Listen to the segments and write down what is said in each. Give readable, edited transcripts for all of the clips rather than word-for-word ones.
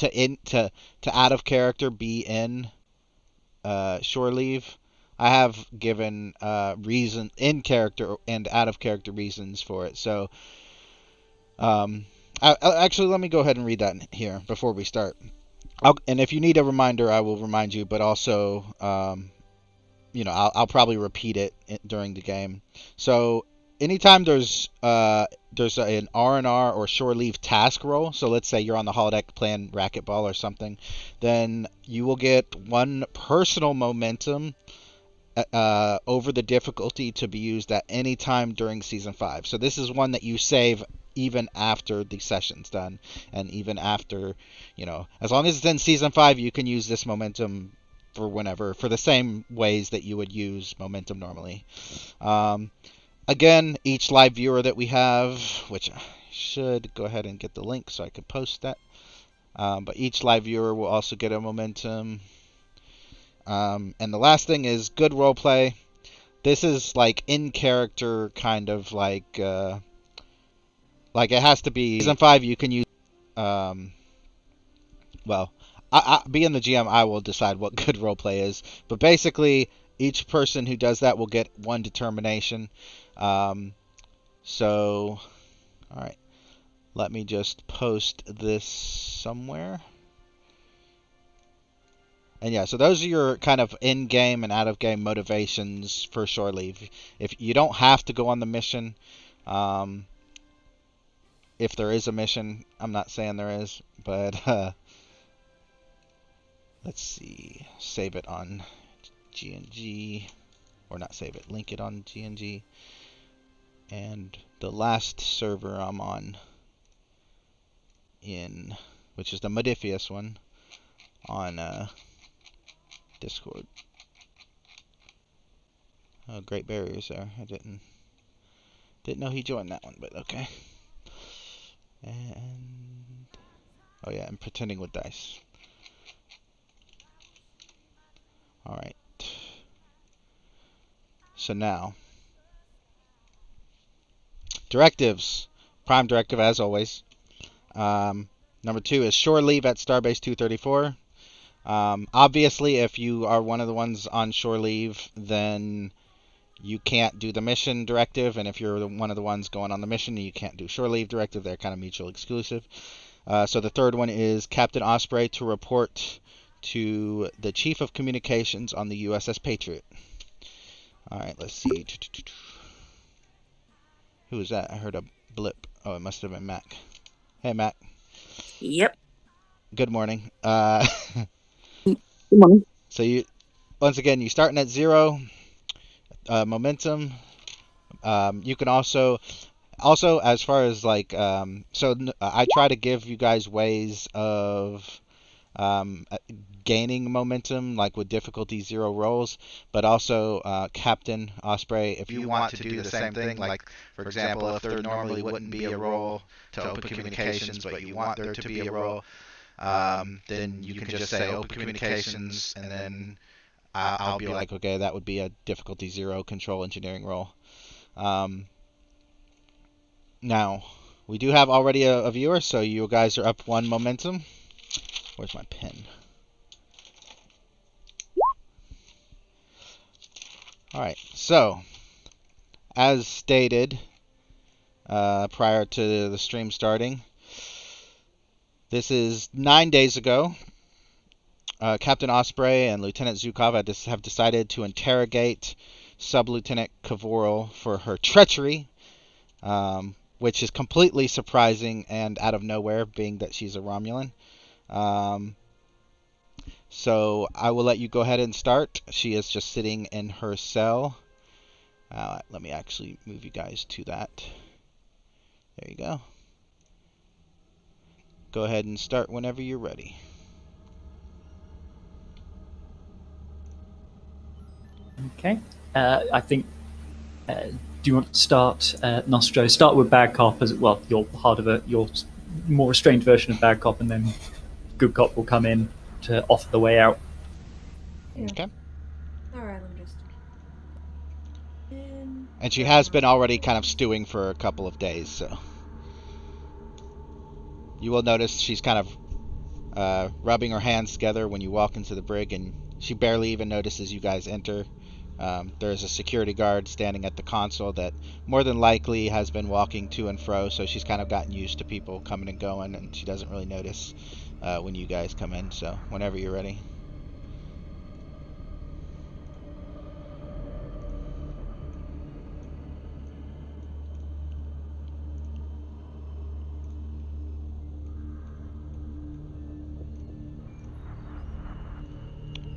to out of character be in shore leave. I have given reason in character and out of character reasons for it. So actually, let me go ahead and read that here before we start. And if you need a reminder, I will remind you. But also, I'll probably repeat it during the game. So anytime there's an R&R or shore leave task roll, so let's say you're on the holodeck playing racquetball or something, then you will get 1 personal momentum over the difficulty to be used at any time during Season 5. So this is one that you save even after the session's done, and even after, as long as it's in Season 5, you can use this momentum for whenever, for the same ways that you would use momentum normally. Again, each live viewer that we have, which I should go ahead and get the link so I could post that, but each live viewer will also get a momentum. And the last thing is good roleplay. This is like in character kind of like it has to be Season 5. You can use being the GM, I will decide what good roleplay is. But basically, each person who does that will get 1 determination. So, all right, let me just post this somewhere. And yeah, so those are your kind of in-game and out-of-game motivations for shore leave. If you don't have to go on the mission, if there is a mission, I'm not saying there is, but let's see, save it on GNG, or not save it, link it on GNG, and the last server I'm on which is the Modifius one, on Discord. Oh, Great Barriers there. I didn't know he joined that one, but okay. And oh yeah, I'm pretending with dice. All right. So now, directives. Prime directive as always. Number 2 is shore leave at Starbase 234. Obviously, if you are one of the ones on shore leave, then you can't do the mission directive, and if you're one of the ones going on the mission, you can't do shore leave directive. They're kind of mutually exclusive. So the third one is Captain Osprey to report to the Chief of Communications on the USS Patriot. All right, let's see. Who was that? I heard a blip. Oh, it must have been Mac. Hey, Mac. Yep. Good morning. Good morning. So once again, you're starting at 0 momentum. You can also as far as like I try to give you guys ways of gaining momentum, like with difficulty 0 rolls, but also Captain Osprey, if you want to do the same thing, like for example, if there normally wouldn't be a roll to open communications, but you want there to be a roll, then you can just say open communications, and then I'll be like, okay, that would be a difficulty 0 control engineering roll. Now, we do have already a viewer, so you guys are up 1 momentum. Where's my pen? Alright, so, as stated prior to the stream starting, this is 9 days ago. Captain Osprey and Lieutenant Zukov have decided to interrogate Sub-Lieutenant Kavoral for her treachery, which is completely surprising and out of nowhere, being that she's a Romulan. So I will let you go ahead and start. She is just sitting in her cell. Let me actually move you guys to that. There you go. Go ahead and start whenever you're ready. Okay. I think. Do you want to start, Nostro? Start with bad cop as well. Your more restrained version of bad cop, and then good cop will come in to offer the way out. Yeah. Okay. All right, I'm just. And she has been already kind of stewing for a couple of days, so you will notice she's kind of rubbing her hands together when you walk into the brig, and she barely even notices you guys enter. There's a security guard standing at the console that more than likely has been walking to and fro, so she's kind of gotten used to people coming and going, and she doesn't really notice when you guys come in. So whenever you're ready.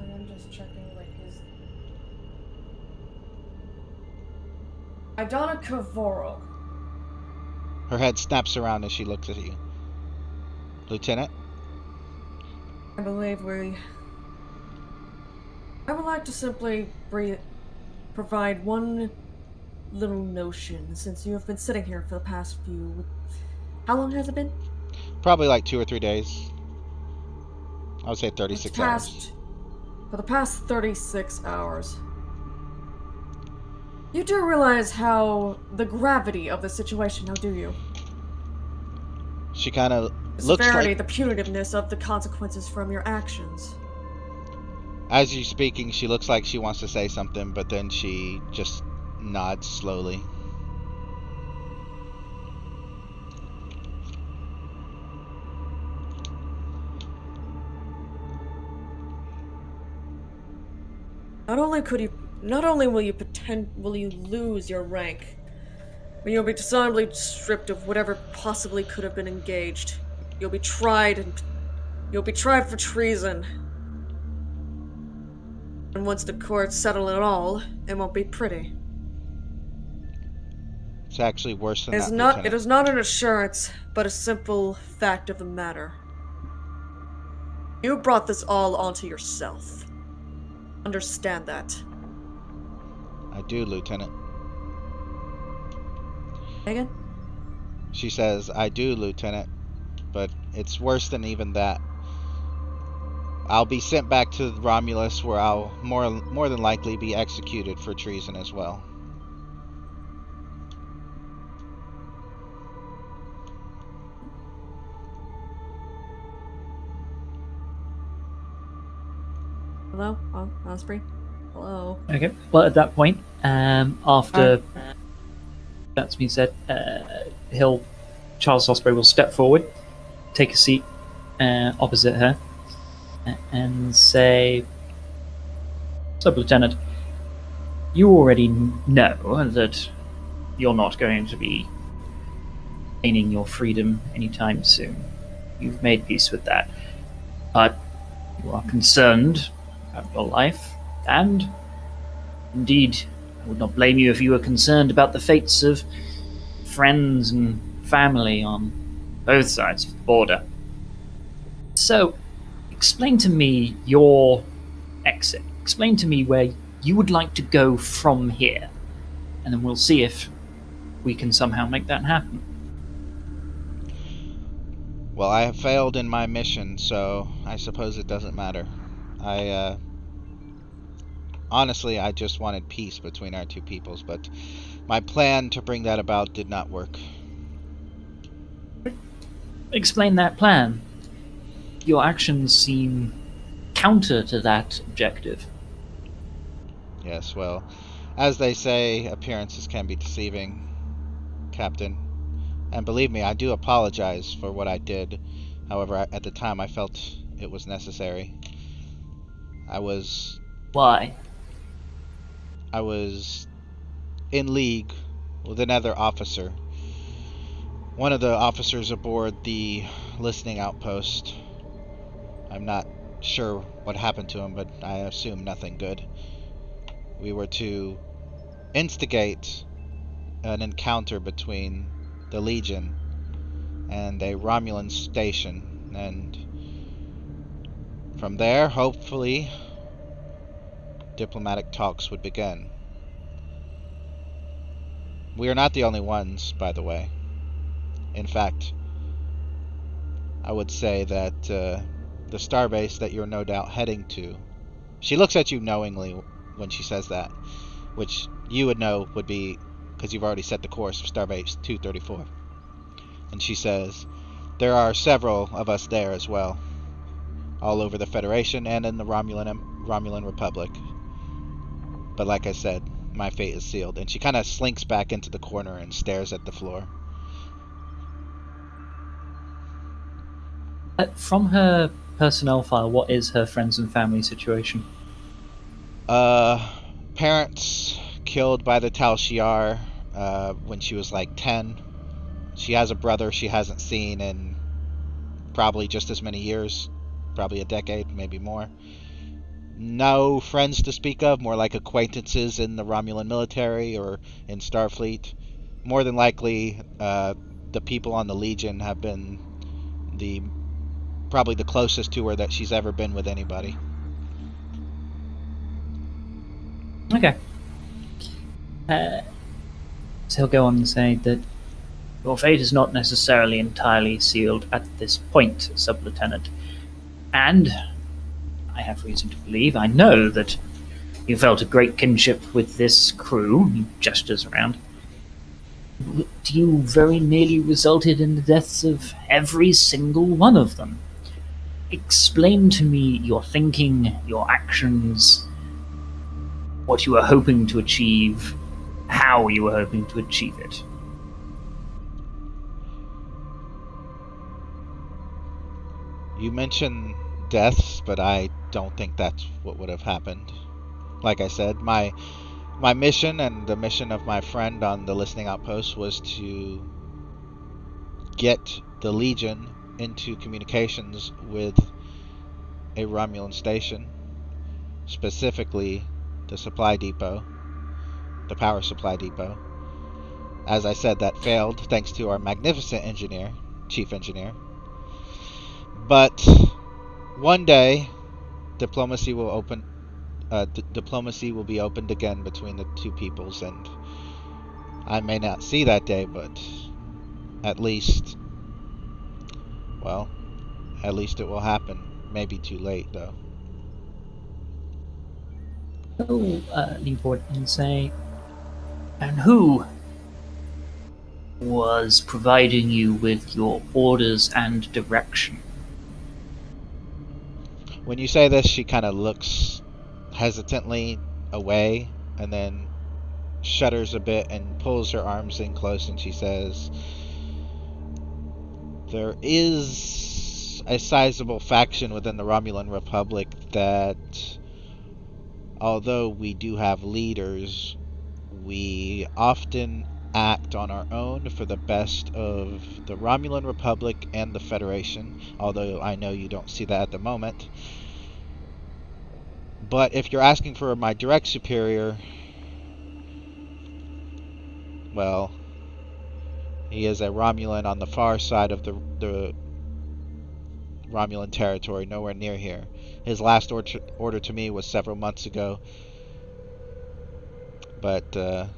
I'm just checking, like, his... Idonna Cavoro. Her head snaps around as she looks at you. Lieutenant? I believe we... I would like to simply provide one little notion, since you have been sitting here for the past few... How long has it been? Probably like 2 or 3 days. I would say 36 hours. For the past 36 hours. You do realize how... the gravity of the situation, now do you? She kind of The looks severity, like... the punitiveness of the consequences from your actions. As you're speaking, she looks like she wants to say something, but then she just nods slowly. Not only will you lose your rank, but you'll be dishonorably stripped of whatever possibly could have been engaged. You'll be tried for treason. And once the courts settle it all, it won't be pretty. It's actually worse than It that, is not Lieutenant. it is not an assurance, but a simple fact of the matter. You brought this all onto yourself. Understand that. I do, Lieutenant. Megan? She says, I do, Lieutenant, but it's worse than even that. I'll be sent back to Romulus, where I'll more than likely be executed for treason as well. Hello? Oh, Osprey? Hello? Okay. Well, at that point, after that's been said, Charles Osprey will step forward, take a seat opposite her, and say, "Sub-Lieutenant, you already know that you're not going to be gaining your freedom anytime soon. You've made peace with that. But you are concerned about your life, and indeed, I would not blame you if you were concerned about the fates of friends and family on both sides of the border. So, explain to me your exit. Explain to me where you would like to go from here, and then we'll see if we can somehow make that happen." Well, I have failed in my mission, so I suppose it doesn't matter. Honestly, I just wanted peace between our two peoples, but my plan to bring that about did not work. Explain that plan. Your actions seem counter to that objective. Yes, well, as they say, appearances can be deceiving, Captain. And believe me, I do apologize for what I did. However, at the time I felt it was necessary. Why? I was in league with another officer. One of the officers aboard the listening outpost. I'm not sure what happened to him, but I assume nothing good. We were to instigate an encounter between the Legion and a Romulan station, and from there, hopefully, diplomatic talks would begin. We are not the only ones, by the way. In fact, I would say that the starbase that you're no doubt heading to... She looks at you knowingly when she says that, which you would know would be because you've already set the course of starbase 234. And she says, there are several of us there as well. all over the Federation and in the Romulan Republic. But like I said, my fate is sealed. And she kind of slinks back into the corner and stares at the floor. From her personnel file, what is her friends and family situation? Parents killed by the Tal Shiar when she was like 10. She has a brother she hasn't seen in probably just as many years, probably a decade, maybe more. No friends to speak of, more like acquaintances in the Romulan military or in Starfleet. More than likely, the people on the Legion have been probably the closest to her that she's ever been with anybody. Okay. So he'll go on and say that your fate is not necessarily entirely sealed at this point, Sub-Lieutenant. And I have reason to believe, I know that you felt a great kinship with this crew. He gestures around. You very nearly resulted in the deaths of every single one of them. Explain to me your thinking, your actions, what you were hoping to achieve, how you were hoping to achieve it. You mentioned deaths, but I don't think that's what would have happened. Like I said, my mission and the mission of my friend on the listening outpost was to get the Legion into communications with a Romulan station, specifically the supply depot, the power supply depot. As I said, that failed thanks to our magnificent engineer, chief engineer. But one day, diplomacy will be opened again between the two peoples, and I may not see that day, but at least it will happen. Maybe too late, though. He'll lean forward and say, and who was providing you with your orders and direction? When you say this, she kind of looks hesitantly away and then shudders a bit and pulls her arms in close, and she says, there is a sizable faction within the Romulan Republic that, although we do have leaders, we often act on our own for the best of the Romulan Republic and the Federation, although I know you don't see that at the moment. But if you're asking for my direct superior, well, he is a Romulan on the far side of the Romulan territory, nowhere near here. His last order to me was several months ago, but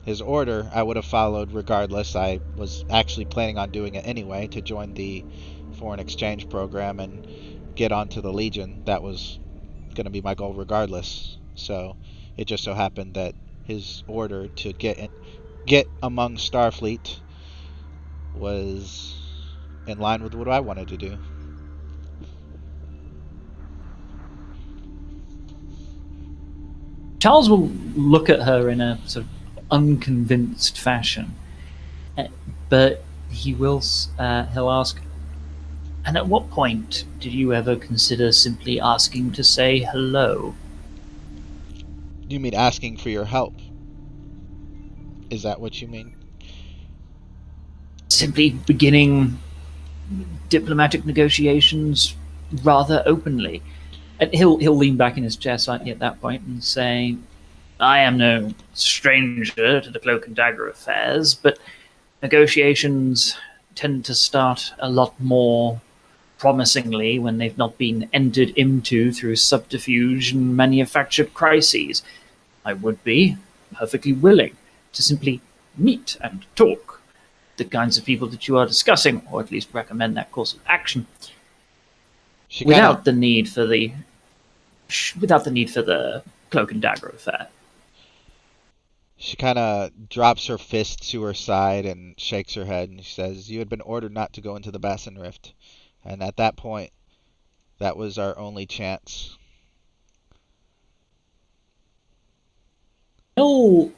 his order I would have followed regardless. I was actually planning on doing it anyway, to join the foreign exchange program and get onto the Legion. That was going to be my goal regardless. So it just so happened that his order to get among Starfleet was in line with what I wanted to do. Charles will look at her in a sort of unconvinced fashion, but he'll ask, and at what point did you ever consider simply asking to say hello? You mean asking for your help? Is that what you mean? Simply beginning diplomatic negotiations rather openly. And he'll lean back in his chair slightly at that point and say, I am no stranger to the cloak and dagger affairs, but negotiations tend to start a lot more promisingly when they've not been entered into through subterfuge and manufactured crises. I would be perfectly willing to simply meet and talk the kinds of people that you are discussing, or at least recommend that course of action, without the need for the cloak and dagger affair. She kind of drops her fist to her side and shakes her head, and she says, you had been ordered not to go into the Bassin Rift. And at that point, That was our only chance. He'll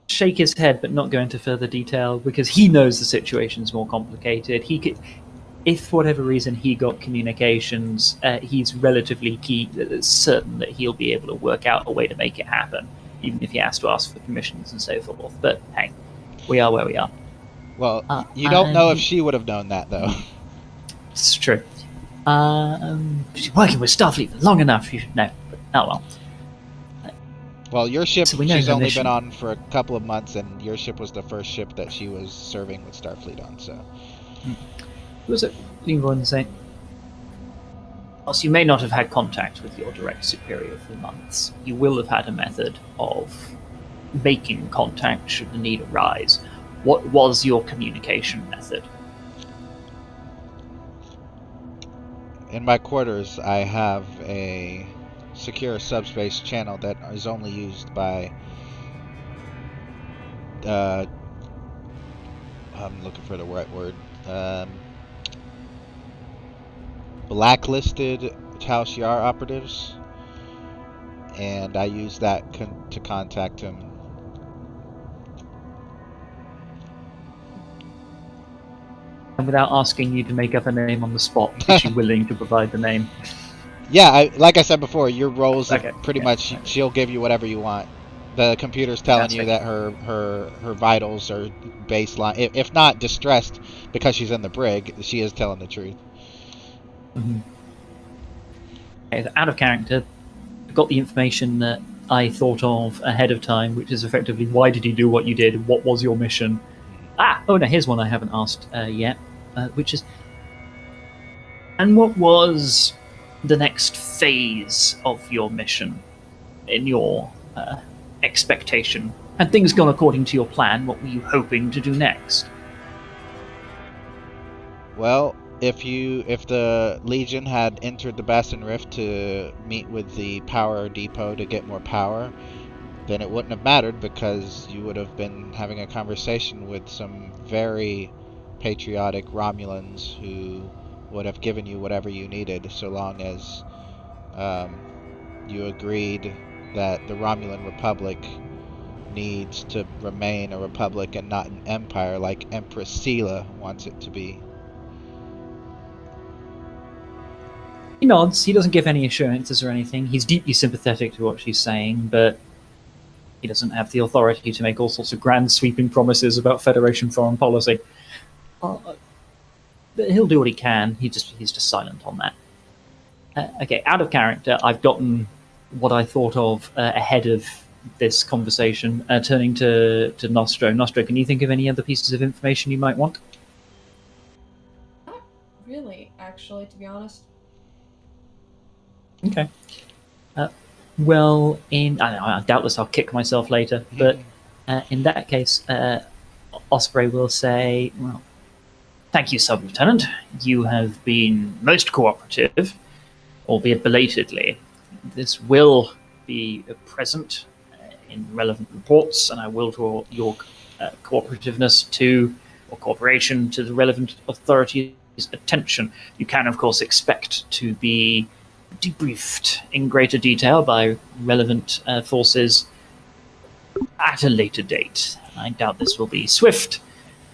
shake his head, but not go into further detail because he knows the situation's more complicated. He could, if for whatever reason he got communications, he's relatively certain that he'll be able to work out a way to make it happen, even if he has to ask for permissions and so forth. But hey, we are where we are. Well, you don't know if she would have known that, though. It's true. She's working with Starfleet for long enough, you should know. But, oh well. Well, your ship, So we know she's her only mission. been on for a couple of months, and your ship was the first ship that she was serving with Starfleet on, so... Who was it? Lean say. Whilst you may not have had contact with your direct superior for months, you will have had a method of making contact should the need arise. What was your communication method? In my quarters, I have a secure subspace channel that is only used by... I'm looking for the right word. Blacklisted Taos Yar operatives, and I use that to contact him. And without asking you to make up a name on the spot, is she willing to provide the name? Yeah, like I said before, your roles Okay, pretty yeah, much okay. she'll give you whatever you want. The computer's telling That's you fair. that her vitals are baseline. If not distressed because she's in the brig, she is telling the truth. Mm-hmm. Okay, so out of character, I got the information that I thought of ahead of time, which is effectively why did you do what you did? What was your mission? Oh no, here's one I haven't asked yet, which is, and what was the next phase of your mission in your expectation? Had things gone according to your plan? What were you hoping to do next? Well, if the Legion had entered the Bastion Rift to meet with the power depot to get more power, then it wouldn't have mattered because you would have been having a conversation with some very patriotic Romulans who would have given you whatever you needed, so long as you agreed that the Romulan Republic needs to remain a republic and not an empire like Empress Sela wants it to be. He nods. He doesn't give any assurances or anything. He's deeply sympathetic to what she's saying, but he doesn't have the authority to make all sorts of grand sweeping promises about Federation foreign policy. He'll do what he can. He's just silent on that. Okay, out of character, I've gotten what I thought of ahead of this conversation. Turning to Nostro. Nostro, can you think of any other pieces of information you might want? Not really, actually, to be honest. Okay. Well, doubtless I'll kick myself later, but in that case, Osprey will say, well, thank you, Sub-Lieutenant. You have been most cooperative, albeit belatedly. This will be present in relevant reports, and I will draw your cooperativeness or cooperation to the relevant authorities' attention. You can, of course, expect to be debriefed in greater detail by relevant forces at a later date. I doubt this will be swift.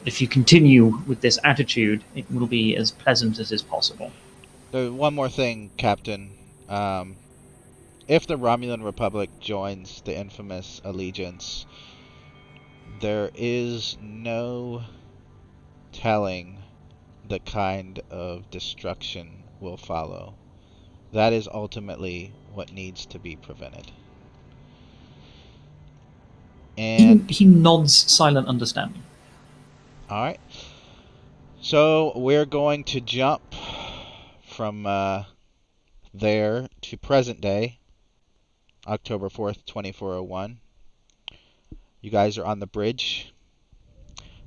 If you continue with this attitude, it will be as pleasant as is possible. One more thing, Captain. If the Romulan Republic joins the infamous allegiance, there is no telling the kind of destruction will follow. That is ultimately what needs to be prevented. And he nods silent understanding. Alright. So we're going to jump from there to present day, October 4th, 2401. You guys are on the bridge.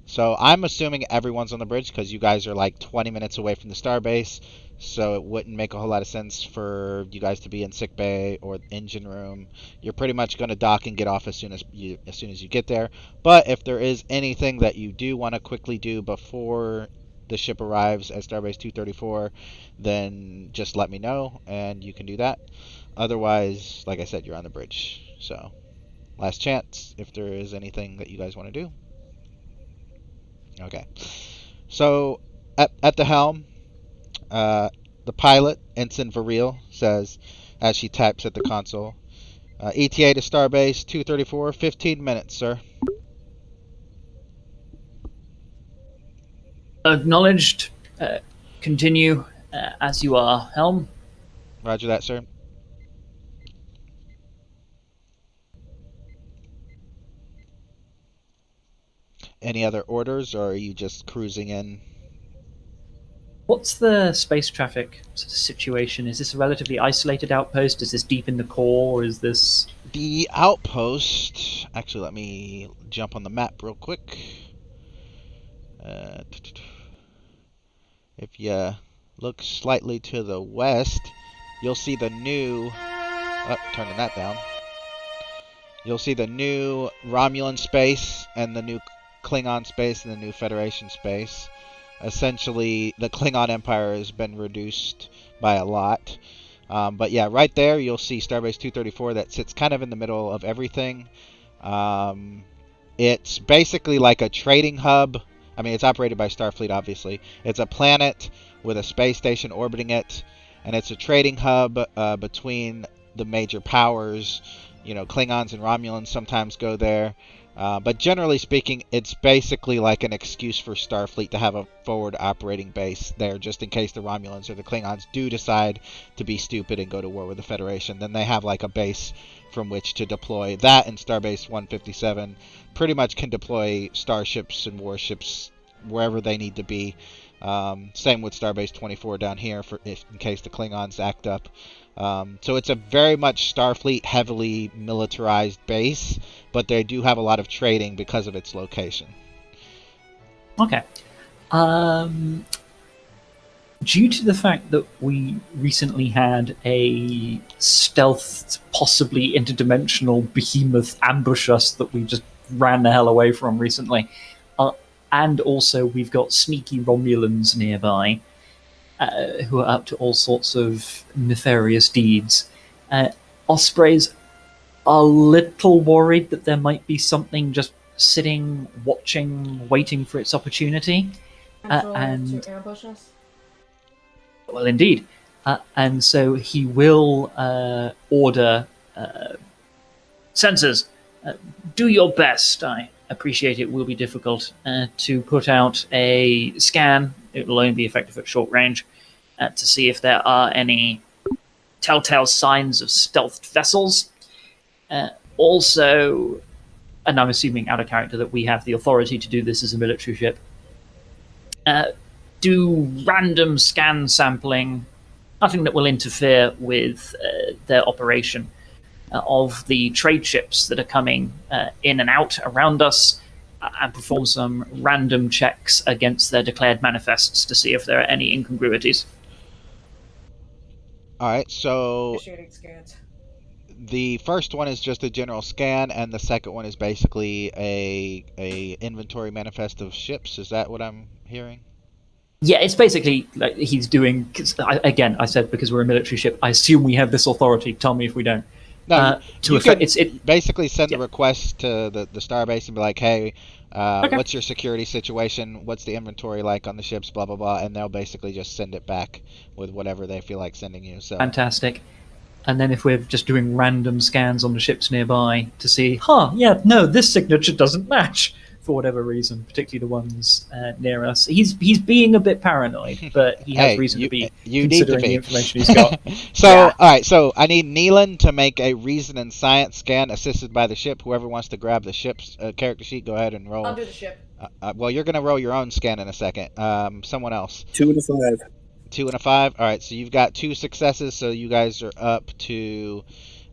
So I'm assuming everyone's on the bridge because you guys are like 20 minutes away from the starbase. So it wouldn't make a whole lot of sense for you guys to be in sick bay or engine room. You're pretty much going to dock and get off as soon as you get there. But if there is anything that you do want to quickly do before the ship arrives at Starbase 234, then just let me know, and you can do that. Otherwise, like I said, you're on the bridge. So, last chance if there is anything that you guys want to do. Okay. So, at the helm, the pilot, Ensign Varil, says, as she types at the console, ETA to Starbase 234, 15 minutes, sir. Acknowledged. Continue as you are, Helm. Roger that, sir. Any other orders, or are you just cruising in? What's the space traffic situation? Is this a relatively isolated outpost? Is this deep in the core? Is this... The outpost... Actually, let me jump on the map real quick. If you look slightly to the west, you'll see the new... Oh, turning that down. You'll see the new Romulan space and the new Klingon space and the new Federation space. Essentially, the Klingon Empire has been reduced by a lot. But yeah, right there you'll see Starbase 234 that sits kind of in the middle of everything. It's basically like a trading hub. I mean, it's operated by Starfleet, obviously. It's a planet with a space station orbiting it, and it's a trading hub between the major powers. You know, Klingons and Romulans sometimes go there. But generally speaking, it's basically like an excuse for Starfleet to have a forward operating base there, just in case the Romulans or the Klingons do decide to be stupid and go to war with the Federation. Then they have like a base from which to deploy. That and Starbase 157 pretty much can deploy starships and warships wherever they need to be. Same with Starbase 24 down here, in case the Klingons act up. So it's a very much Starfleet heavily militarized base, but they do have a lot of trading because of its location. Okay. Due to the fact that we recently had a stealth, possibly interdimensional behemoth ambush us that we just ran the hell away from recently, and also we've got sneaky Romulans nearby, who are up to all sorts of nefarious deeds. Osprey's a little worried that there might be something just sitting, watching, waiting for its opportunity. And to ambush us? Well, indeed. And so he will order sensors. Do your best. I appreciate it will be difficult to put out a scan. It will only be effective at short range to see if there are any telltale signs of stealthed vessels. Also, and I'm assuming out of character that we have the authority to do this as a military ship, do random scan sampling, nothing that will interfere with their operation, of the trade ships that are coming in and out around us, and perform some random checks against their declared manifests to see if there are any incongruities. Alright, so Initiating scans. the first one is just a general scan, and the second one is basically a inventory manifest of ships. Is that what I'm hearing? Yeah, it's basically like he's doing. Again, I said because we're a military ship, I assume we have this authority. Tell me if we don't. No, to you effect, can basically send a request to the starbase and be like, "Hey, Okay. what's your security situation? What's the inventory like on the ships? Blah blah blah," and they'll basically just send it back with whatever they feel like sending you. So Fantastic. And then if we're just doing random scans on the ships nearby to see, no, this signature doesn't match for whatever reason, particularly the ones near us. He's being a bit paranoid, but he has reason to be considering the information he's got. All right, so I need Neelan to make a reason and science scan assisted by the ship. Whoever wants to grab the ship's character sheet, go ahead and roll. I'll do the ship. Well, you're going to roll your own scan in a second. Someone else. 2 and a 5. 2 and a 5. All right, so you've got 2 successes, so you guys are up to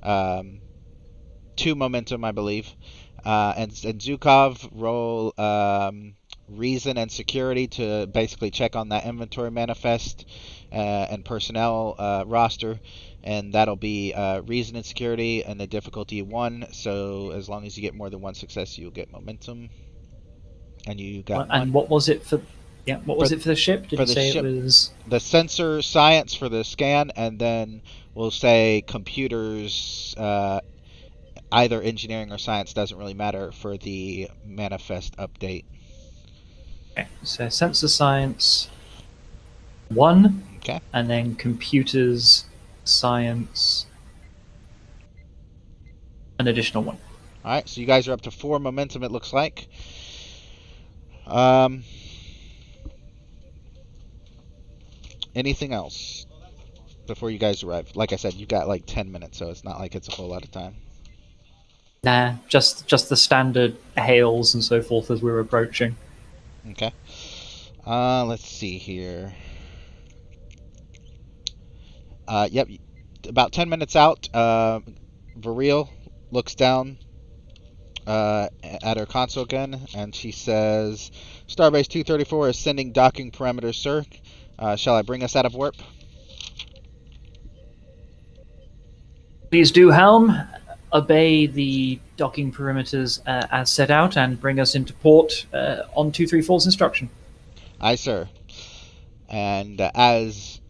2 momentum, I believe. And Zukov, roll reason and security to basically check on that inventory manifest and personnel roster, and that'll be reason and security, and the difficulty 1. So as long as you get more than 1 success, you'll get momentum. And you got And what was it for Yeah. What was it for the ship? Did for you the say ship. it was The sensor science for the scan, and then we'll say computers, either engineering or science, doesn't really matter for the manifest update. okay. So sensor science 1, Okay. and then computers science an additional 1. All right. So you guys are up to 4 momentum. It looks like. Um. Anything else before you guys arrive? Like I said, you got like 10 minutes, so it's not like it's a whole lot of time. Nah, just the standard hails and so forth as we're approaching. Okay. Let's see here. Yep. About 10 minutes out, Variel looks down at her console gun, and she says, Starbase 234 is sending docking parameters, sir. Shall I bring us out of warp? Please do, Helm. Obey the docking perimeters as set out and bring us into port on 234's instruction. Aye, sir. And as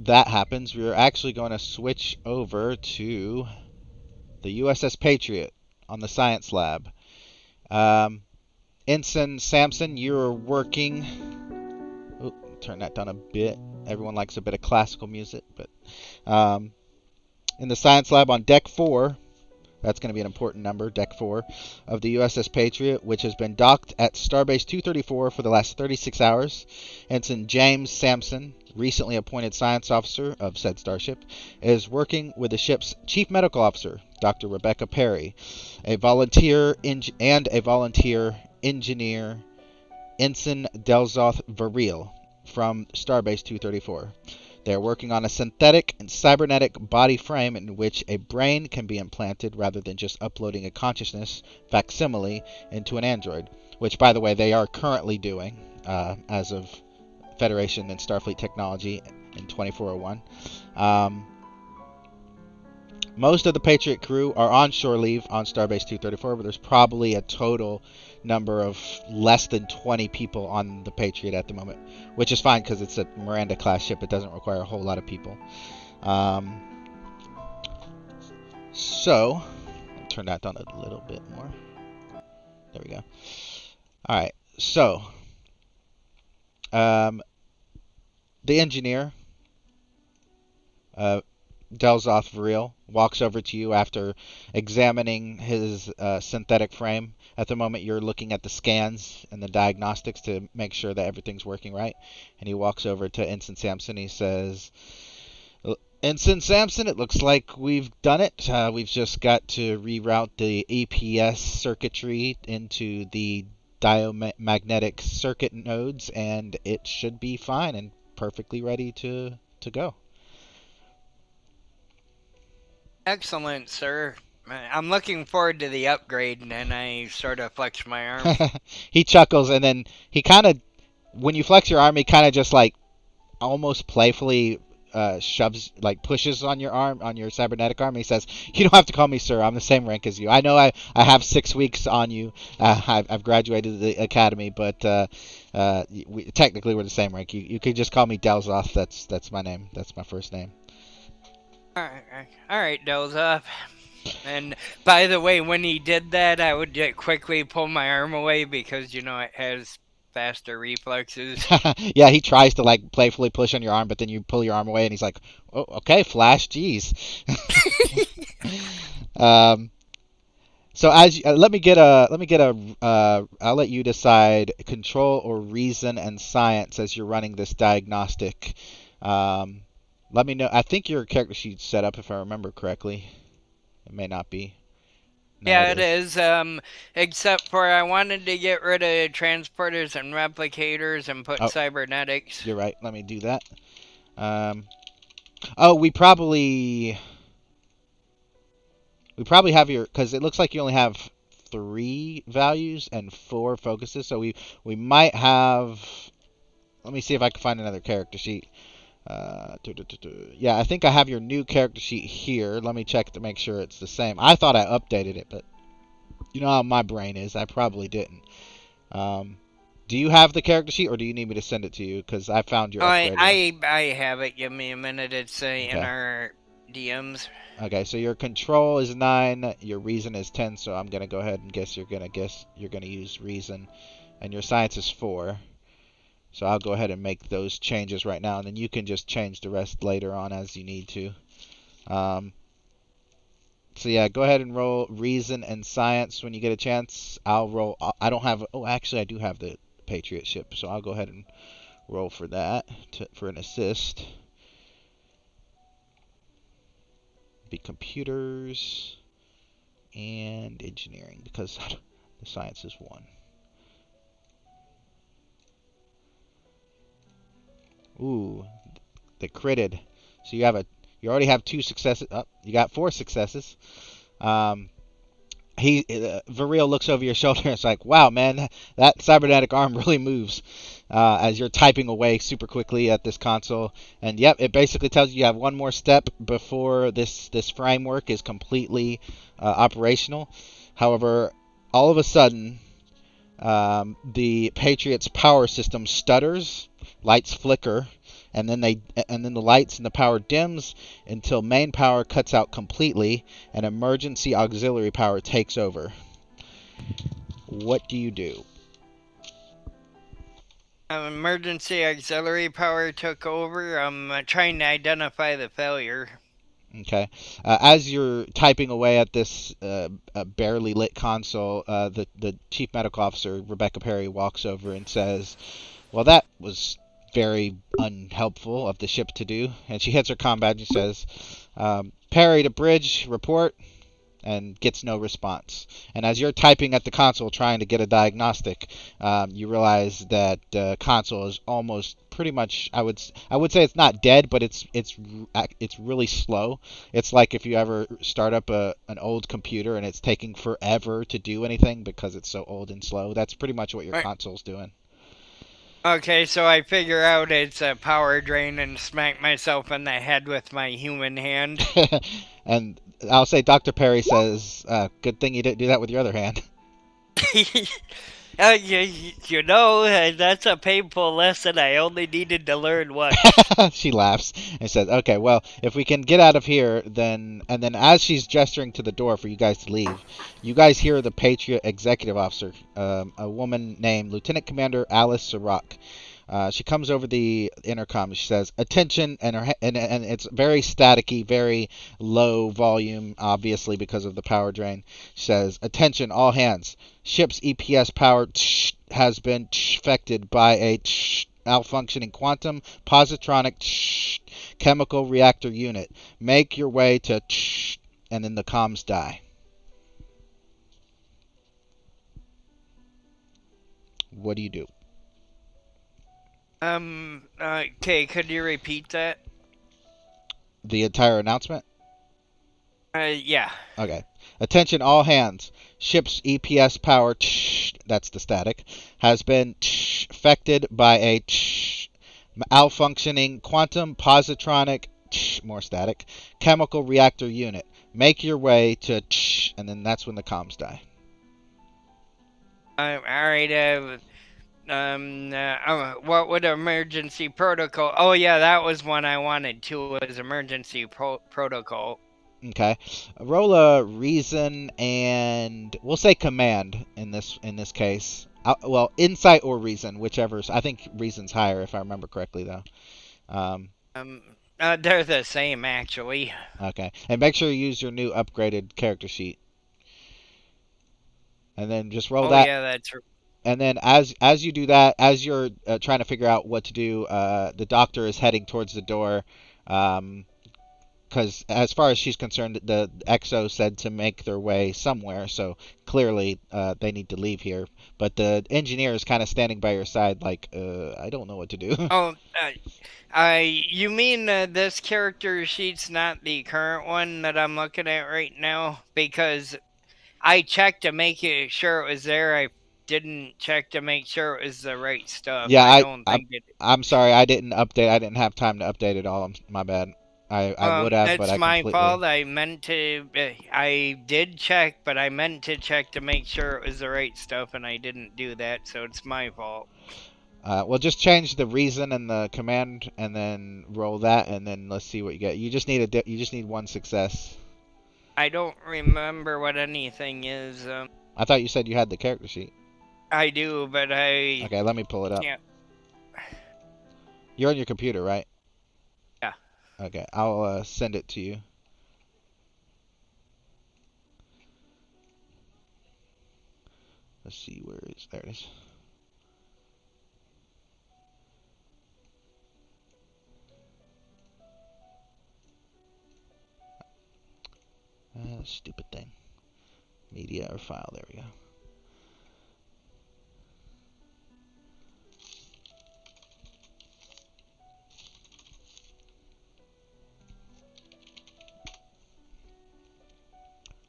that happens, we're actually going to switch over to the USS Patriot on the science lab. Ensign Sampson, you're working. Oh, turn that down a bit. Everyone likes a bit of classical music, but in the science lab on deck 4. That's going to be an important number, Deck 4, of the USS Patriot, which has been docked at Starbase 234 for the last 36 hours. Ensign James Sampson, recently appointed science officer of said starship, is working with the ship's chief medical officer, Dr. Rebecca Perry, a volunteer engineer, Ensign Delzoth Variel, from Starbase 234. They are working on a synthetic and cybernetic body frame in which a brain can be implanted rather than just uploading a consciousness facsimile into an android, which, by the way, they are currently doing as of Federation and Starfleet technology in 2401. Most of the Patriot crew are on shore leave on Starbase 234, but there's probably a total number of less than 20 people on the Patriot at the moment, which is fine because it's a Miranda-class ship. It doesn't require a whole lot of people. So, I'll turn that down a little bit more. There we go. All right, so the engineer, Delzoth Variel, walks over to you after examining his synthetic frame. At the moment, you're looking at the scans and the diagnostics to make sure that everything's working right. And he walks over to Ensign Sampson. He says, Ensign Sampson, it looks like we've done it. We've just got to reroute the EPS circuitry into the diamagnetic circuit nodes, and it should be fine and perfectly ready to go. Excellent, sir. I'm looking forward to the upgrade, and then I sort of flex my arm. He chuckles, and then he kind of, when you flex your arm, he kind of just like almost playfully shoves, like pushes on your arm, on your cybernetic arm. He says, "You don't have to call me sir. I'm the same rank as you. I know I have 6 weeks on you. I've graduated the academy, but technically we're the same rank. You could just call me Delzoth. That's my name. That's my first name." All right, Delzoth. And by the way, when he did that, I would quickly pull my arm away because, you know, it has faster reflexes. Yeah, he tries to like playfully push on your arm, but then you pull your arm away, and he's like, "Oh, okay, Flash, jeez." So as let me get a I'll let you decide control or reason and science as you're running this diagnostic. Let me know. I think your character sheet's set up if I remember correctly. It may not be. No, Yeah, it is. Except for I wanted to get rid of transporters and replicators and put cybernetics. You're right. Let me do that. Oh, we probably have your, because it looks like you only have 3 values and 4 focuses. So we might have. Let me see if I can find another character sheet. Yeah, I think I have your new character sheet here. Let me check to make sure it's the same. I thought I updated it, but you know how my brain is. I probably didn't. Do you have the character sheet, or do you need me to send it to you? Because I found your upgraded one. I have it. Give me a minute. It's in Okay. our DMs. Okay, so your control is 9, your reason is 10, so I'm gonna go ahead and guess you're gonna use reason, and your science is 4. So I'll go ahead and make those changes right now, and then you can just change the rest later on as you need to. So yeah, go ahead and roll reason and science when you get a chance. I'll roll. I don't have. Oh, actually, I do have the Patriot ship, so I'll go ahead and roll for that for an assist. Be computers and engineering because the science is 1. Ooh, they critted. So you already have 2 successes. Oh, you got 4 successes. Viril looks over your shoulder and it's like, wow, man, that cybernetic arm really moves as you're typing away super quickly at this console. And yep, it basically tells you have one more step before this framework is completely operational. However, all of a sudden, the Patriot's power system stutters, lights flicker, and then the lights and the power dims until main power cuts out completely and emergency auxiliary power takes over. What do you do? Emergency auxiliary power took over. I'm trying to identify the failure. Okay. As you're typing away at this barely lit console, the chief medical officer, Rebecca Perry, walks over and says, well, that was very unhelpful of the ship to do. And she hits her comm badge and says, Perry to bridge, report, and gets no response. And as you're typing at the console trying to get a diagnostic, you realize that the console is almost pretty much, I would say it's not dead, but it's really slow. It's like if you ever start up an old computer and it's taking forever to do anything because it's so old and slow. That's pretty much what your console's doing. Okay, so I figure out it's a power drain and smack myself in the head with my human hand. And I'll say Dr. Perry says, good thing you didn't do that with your other hand. That's a painful lesson. I only needed to learn once. She laughs and says, okay, well, if we can get out of here, then as she's gesturing to the door for you guys to leave, you guys hear the Patriot executive officer, a woman named Lieutenant Commander Alice Sirach. She comes over the intercom. She says, "Attention!" and it's very staticky, very low volume, obviously because of the power drain. She says, "Attention, all hands! Ship's EPS power has been affected by a malfunctioning quantum positronic chemical reactor unit. Make your way to," and then the comms die. What do you do? Okay, could you repeat that? The entire announcement? Yeah. Okay. Attention all hands. Ship's EPS power, that's the static, has been affected by a malfunctioning quantum positronic, more static, chemical reactor unit. Make your way to, and then that's when the comms die. Alright, what would emergency protocol? Oh yeah, that was one I wanted too. Was emergency protocol. Okay, roll a reason and we'll say command in this case. Well, insight or reason, whichever. I think reason's higher if I remember correctly, though. They're the same actually. Okay, and make sure you use your new upgraded character sheet, and then just roll that. Oh yeah, that's. And then as you do that, as you're trying to figure out what to do, the doctor is heading towards the door. Because as far as she's concerned, the XO said to make their way somewhere, so clearly they need to leave here. But the engineer is kind of standing by your side like, I don't know what to do. Oh, you mean this character sheet's not the current one that I'm looking at right now? Because I checked to make sure it was there. I didn't check to make sure it was the right stuff. Yeah, I don't think I'm sorry, I didn't update. I didn't have time to update it all. My bad. I would have, but That's I my completely. fault. I meant to. I did check, but I meant to check to make sure it was the right stuff, and I didn't do that, so it's my fault. Well, just change the reason and the command, and then roll that, and then let's see what you get. You just need you just need one success. I don't remember what anything is. I thought you said you had the character sheet. I do, but I. Okay, let me pull it up. Yeah. You're on your computer, right? Yeah. Okay, I'll send it to you. Let's see, where is there it is. Stupid thing. Media or file, there we go.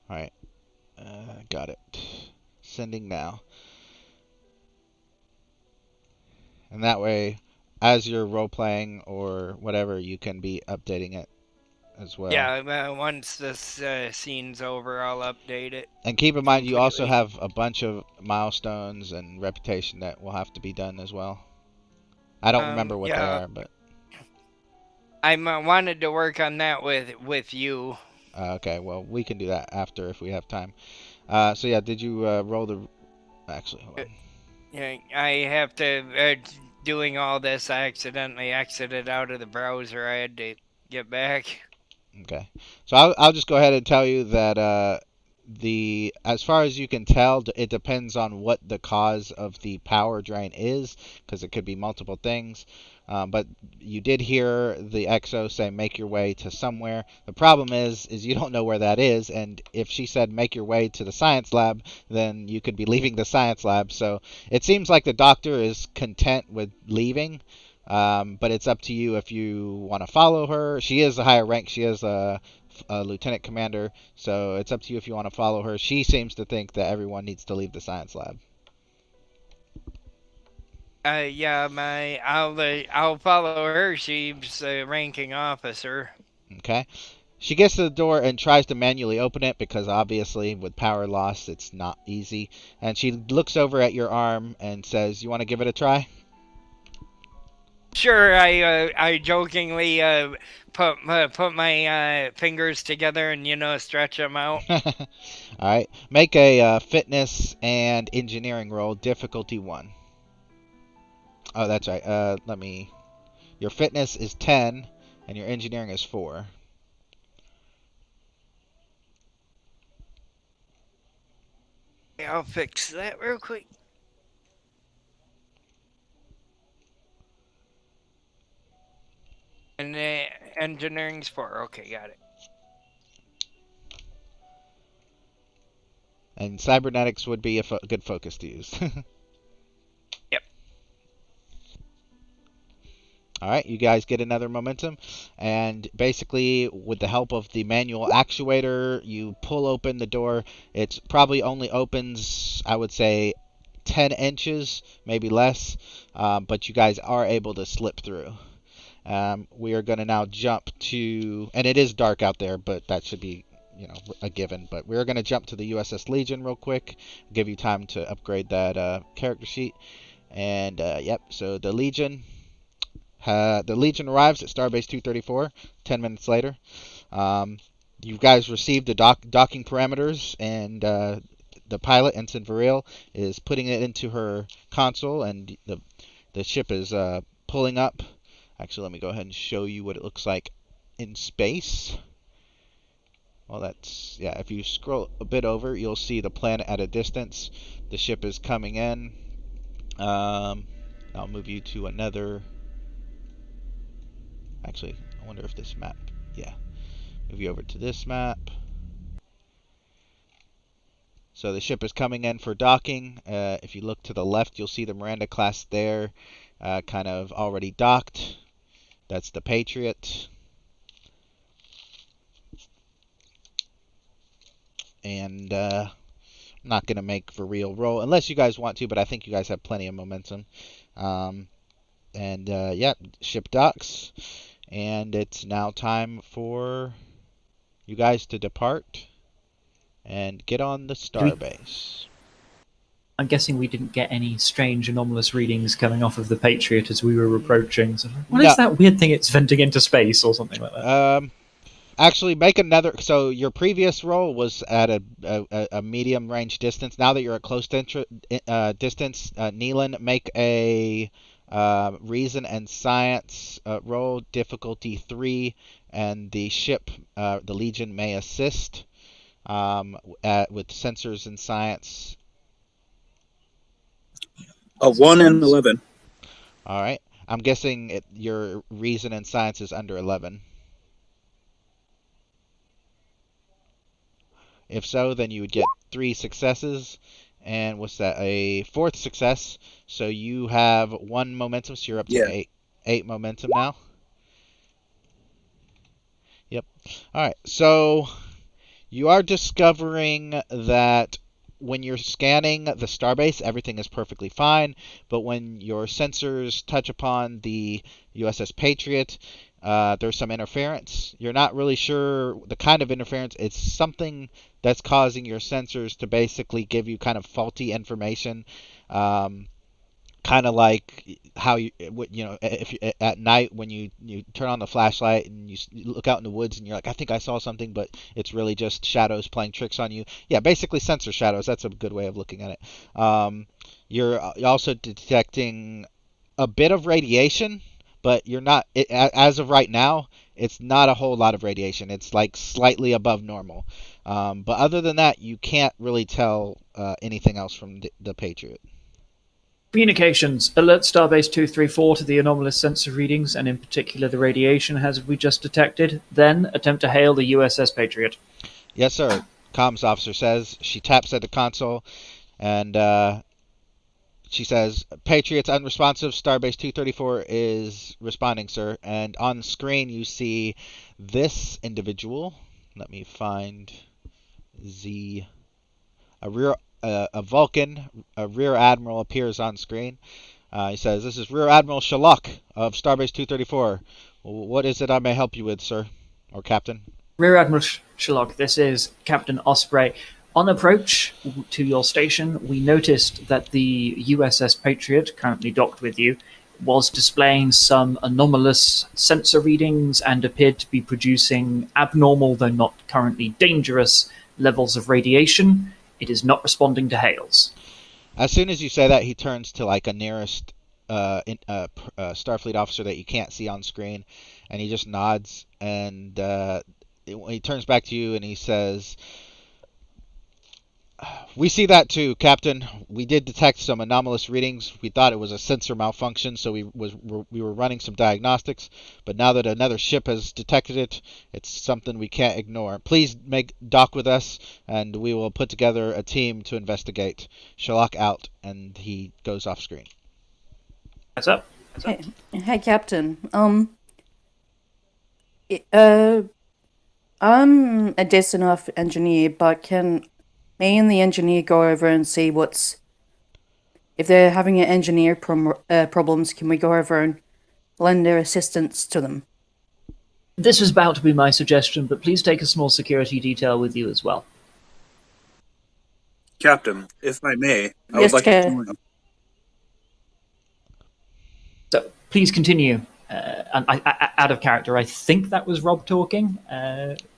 Alright, got it. Sending now. And that way, as you're role-playing or whatever, you can be updating it as well. Yeah, once this scene's over, I'll update it. And keep in mind, you also completely. have a bunch of milestones and reputation that will have to be done as well. I don't remember what they yeah. are, but... I wanted to work on that with you. Okay, well, we can do that after if we have time. So yeah, did you roll the... Actually, hold on. Yeah, I have to... doing all this, I accidentally exited out of the browser. I had to get back. Okay, so I'll just go ahead and tell you that as far as you can tell, it depends on what the cause of the power drain is, because it could be multiple things. But you did hear the EXO say make your way to somewhere. The problem is you don't know where that is, and if she said make your way to the science lab, then you could be leaving the science lab. So it seems like the doctor is content with leaving. But it's up to you if you want to follow her. She is a higher rank. She is a lieutenant commander. So it's up to you if you want to follow her. She seems to think that everyone needs to leave the science lab. Yeah, I'll follow her. She's a ranking officer. Okay. She gets to the door and tries to manually open it because obviously with power loss it's not easy. And she looks over at your arm and says, "You want to give it a try?" Sure, I jokingly put my fingers together and stretch them out. All right. Make a fitness and engineering roll, difficulty 1. Oh, that's right. Your fitness is 10 and your engineering is 4. I'll fix that real quick. And engineering's 4. Okay, got it. And cybernetics would be a good focus to use. Yep. Alright, you guys get another momentum. And basically, with the help of the manual actuator, you pull open the door. It probably only opens, I would say, 10 inches, maybe less. But you guys are able to slip through. We are going to now jump to... And it is dark out there, but that should be a given. But we're going to jump to the USS Legion real quick. Give you time to upgrade that character sheet. And, yep, so the Legion arrives at Starbase 234 10 minutes later. You guys received the docking parameters, and the pilot, Ensign Viril, is putting it into her console, and the ship is pulling up. Actually, let me go ahead and show you what it looks like in space. Well, if you scroll a bit over, you'll see the planet at a distance. The ship is coming in. I'll move you to another... Actually, I wonder if this map... Yeah. Move you over to this map. So the ship is coming in for docking. If you look to the left, you'll see the Miranda class there, kind of already docked. That's the Patriot. And I'm not going to make for real roll, unless you guys want to, but I think you guys have plenty of momentum. Yeah, ship docks. And it's now time for you guys to depart and get on the starbase. I'm guessing we didn't get any strange anomalous readings coming off of the Patriot as we were approaching. So what is that weird thing it's venting into space or something like that? Actually, make another. So your previous roll was at a medium range distance. Now that you're at close distance, Neelan, make a reason and science roll, difficulty 3, and the ship, the Legion, may assist with sensors and science. A 1 and 11. All right. I'm guessing your reason and science is under 11. If so, then you would get 3 successes. And what's that? A 4th success. So you have 1 momentum, so you're up to 8 momentum now. Yep. All right. So you are discovering that when you're scanning the starbase, everything is perfectly fine. But when your sensors touch upon the USS Patriot, there's some interference. You're not really sure the kind of interference. It's something that's causing your sensors to basically give you kind of faulty information. Kind of like how if at night when you turn on the flashlight and you look out in the woods and you're like, I think I saw something, but it's really just shadows playing tricks on you. Yeah, basically sensor shadows. That's a good way of looking at it. You're also detecting a bit of radiation, but you're not, as of right now, it's not a whole lot of radiation. It's like slightly above normal. But other than that, you can't really tell anything else from the Patriot. Communications. Alert Starbase 234 to the anomalous sensor readings, and in particular the radiation hazard we just detected. Then attempt to hail the USS Patriot. Yes, sir. Comms officer says. She taps at the console, and she says, Patriot's unresponsive. Starbase 234 is responding, sir. And on screen you see this individual. Let me find a Vulcan, a Rear Admiral, appears on screen. He says, this is Rear Admiral Shalak of Starbase 234. What is it I may help you with, sir? Or Captain? Rear Admiral Shalak, this is Captain Osprey. On approach to your station, we noticed that the USS Patriot, currently docked with you, was displaying some anomalous sensor readings and appeared to be producing abnormal, though not currently dangerous, levels of radiation. It is not responding to hails. As soon as you say that, he turns to like a nearest Starfleet officer that you can't see on screen, and he just nods, and he turns back to you and he says, we see that too, Captain. We did detect some anomalous readings. We thought it was a sensor malfunction, so we were running some diagnostics. But now that another ship has detected it, it's something we can't ignore. Please make dock with us, and we will put together a team to investigate. Sherlock out, and he goes off screen. What's up? Hey, Captain. I'm a decent enough engineer, but can me and the engineer go over and see if they're having an engineer problems, can we go over and lend their assistance to them? This was about to be my suggestion, but please take a small security detail with you as well. Captain, if I may, I Yes, would like to join them. So please continue. Out of character, I think that was Rob talking.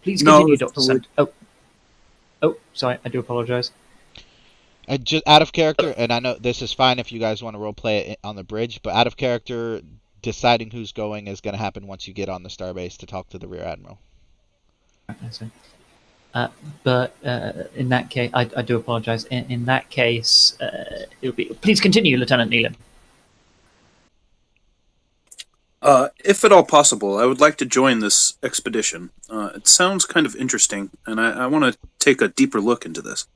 Please continue, Dr. Sent. Oh, sorry, I do apologize. Just out of character, and I know this is fine if you guys want to roleplay it on the bridge, but out of character, deciding who's going is going to happen once you get on the starbase to talk to the Rear Admiral. I see. But in that case, I do apologize. In that case, it'll be. Please continue, Lieutenant Neelan. If at all possible, I would like to join this expedition. It sounds kind of interesting, and I want to take a deeper look into this.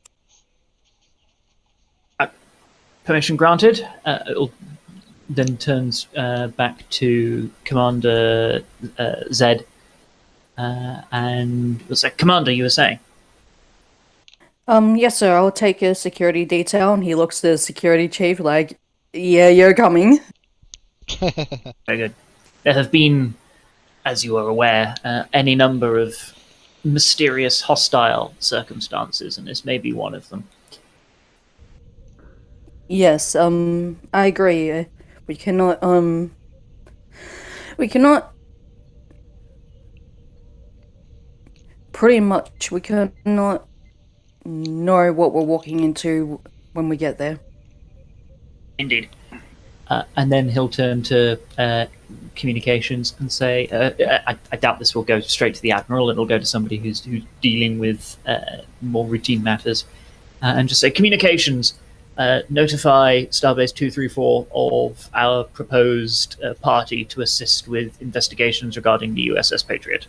Permission granted. It then turns back to Commander Zed. And what's that? Commander, you were saying? Yes, sir. I'll take a security detail. And he looks to the security chief like, yeah, you're coming. Very good. There have been as you are aware, any number of mysterious hostile circumstances, and this may be one of them. Yes, I agree. We cannot, pretty much, we cannot know what we're walking into when we get there. Indeed. And then he'll turn to communications and say, I doubt this will go straight to the Admiral. It'll go to somebody who's dealing with more routine matters. And just say, communications, notify Starbase 234 of our proposed party to assist with investigations regarding the USS Patriot.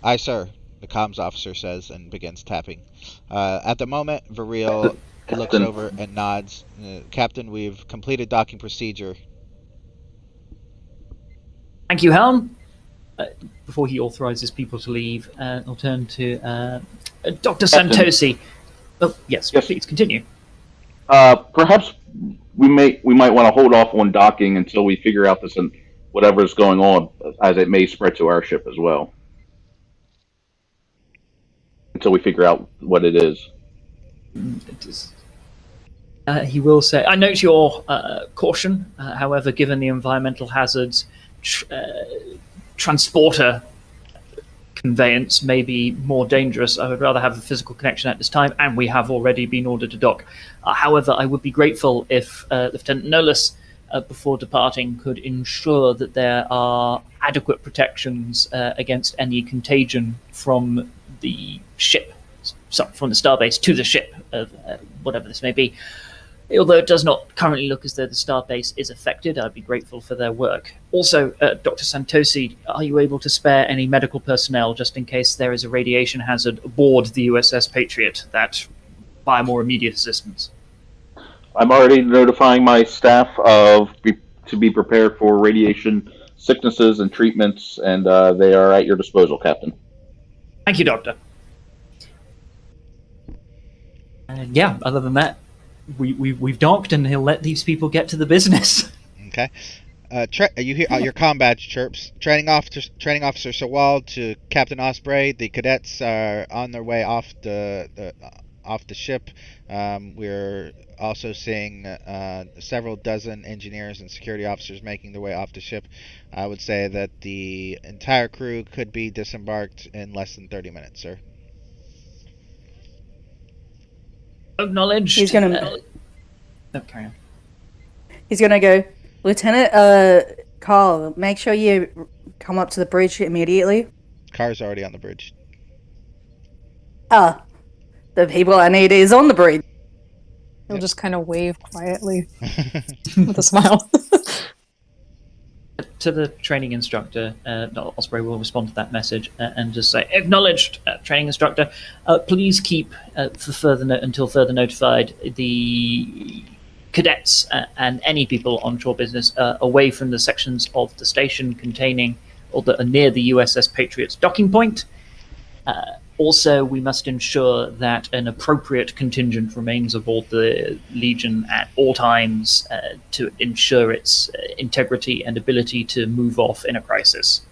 Aye, sir, the comms officer says and begins tapping. At the moment, Variel looks over and nods. Captain, we've completed docking procedure. Thank you, Helm. Before he authorizes people to leave, I'll turn to Dr. Santosi. Oh, yes, please continue. Perhaps we might want to hold off on docking until we figure out this and whatever is going on, as it may spread to our ship as well. Until we figure out what it is. He will say, I note your caution. However, given the environmental hazards, transporter conveyance may be more dangerous. I would rather have a physical connection at this time, and we have already been ordered to dock. However, I would be grateful if Lieutenant Nolis, before departing, could ensure that there are adequate protections against any contagion from the ship, from the starbase to the ship, whatever this may be. Although it does not currently look as though the starbase is affected, I'd be grateful for their work. Also, Dr. Santosi, are you able to spare any medical personnel just in case there is a radiation hazard aboard the USS Patriot that require more immediate assistance? I'm already notifying my staff to be prepared for radiation sicknesses and treatments, and they are at your disposal, Captain. Thank you, Doctor. And yeah, other than that, we've docked, and he'll let these people get to the business. Okay. You hear your comm badge chirps. Training officer Sawal to Captain Osprey. The cadets are on their way off the ship. We're also seeing several dozen engineers and security officers making their way off the ship. I would say that the entire crew could be disembarked in less than 30 minutes, sir. Acknowledged. He's gonna. Carry on. He's gonna go, Lieutenant. Carl, make sure you come up to the bridge immediately. Car's already on the bridge. The people I need is on the bridge. He'll just kind of wave quietly with a smile. To the training instructor, Osprey will respond to that message and just say, acknowledged, training instructor. Please keep, until further notified, the cadets and any people on shore business away from the sections of the station containing or that are near the USS Patriot's docking point. Also, we must ensure that an appropriate contingent remains aboard the Legion at all times to ensure its integrity and ability to move off in a crisis.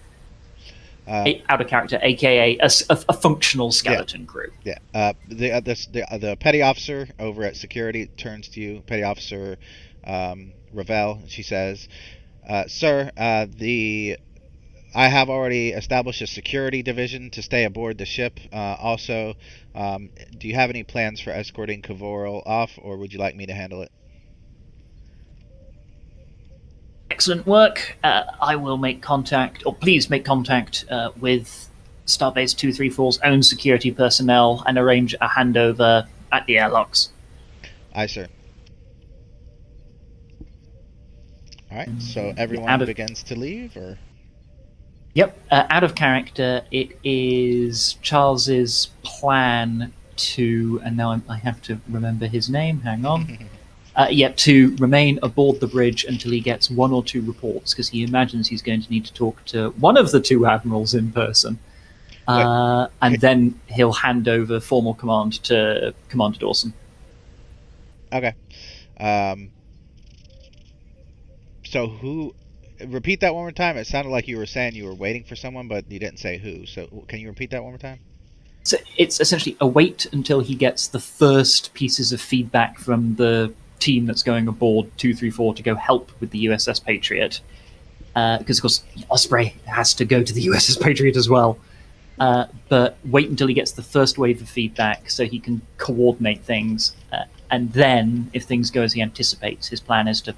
Out of character, aka a functional skeleton crew. Yeah. The petty officer over at security turns to you, Petty Officer Ravel. She says, "Sir, I have already established a security division to stay aboard the ship. Also, do you have any plans for escorting Kavoral off, or would you like me to handle it?" Excellent work. I will make contact, or please make contact with Starbase 234's own security personnel and arrange a handover at the airlocks. Aye, sir. All right, so everyone begins to leave, or? Yep, out of character, it is Charles's plan to, and now I have to remember his name, hang on. To remain aboard the bridge until he gets one or two reports, because he imagines he's going to need to talk to one of the two admirals in person. And then he'll hand over formal command to Commander Dawson. Okay. So who... repeat that one more time? It sounded like you were saying you were waiting for someone, but you didn't say who. So can you repeat that one more time? So it's essentially a wait until he gets the first pieces of feedback from the team that's going aboard 234 to go help with the USS Patriot. Because, of course, Osprey has to go to the USS Patriot as well. But wait until he gets the first wave of feedback so he can coordinate things. And then, if things go as he anticipates, his plan is to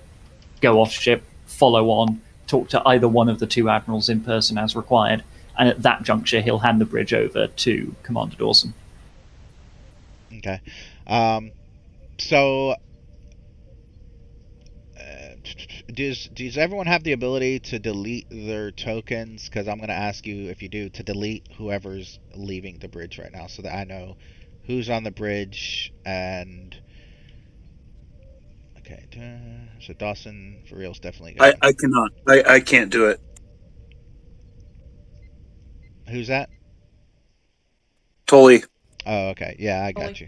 go off ship, follow on, talk to either one of the two admirals in person as required. And at that juncture, he'll hand the bridge over to Commander Dawson. Okay. So, does everyone have the ability to delete their tokens? Because I'm going to ask you, if you do, to delete whoever's leaving the bridge right now, so that I know who's on the bridge. And okay, so Dawson for real's definitely going. I cannot. I can't do it. Who's that? Tully. Oh, okay. Yeah, I got Tully. you.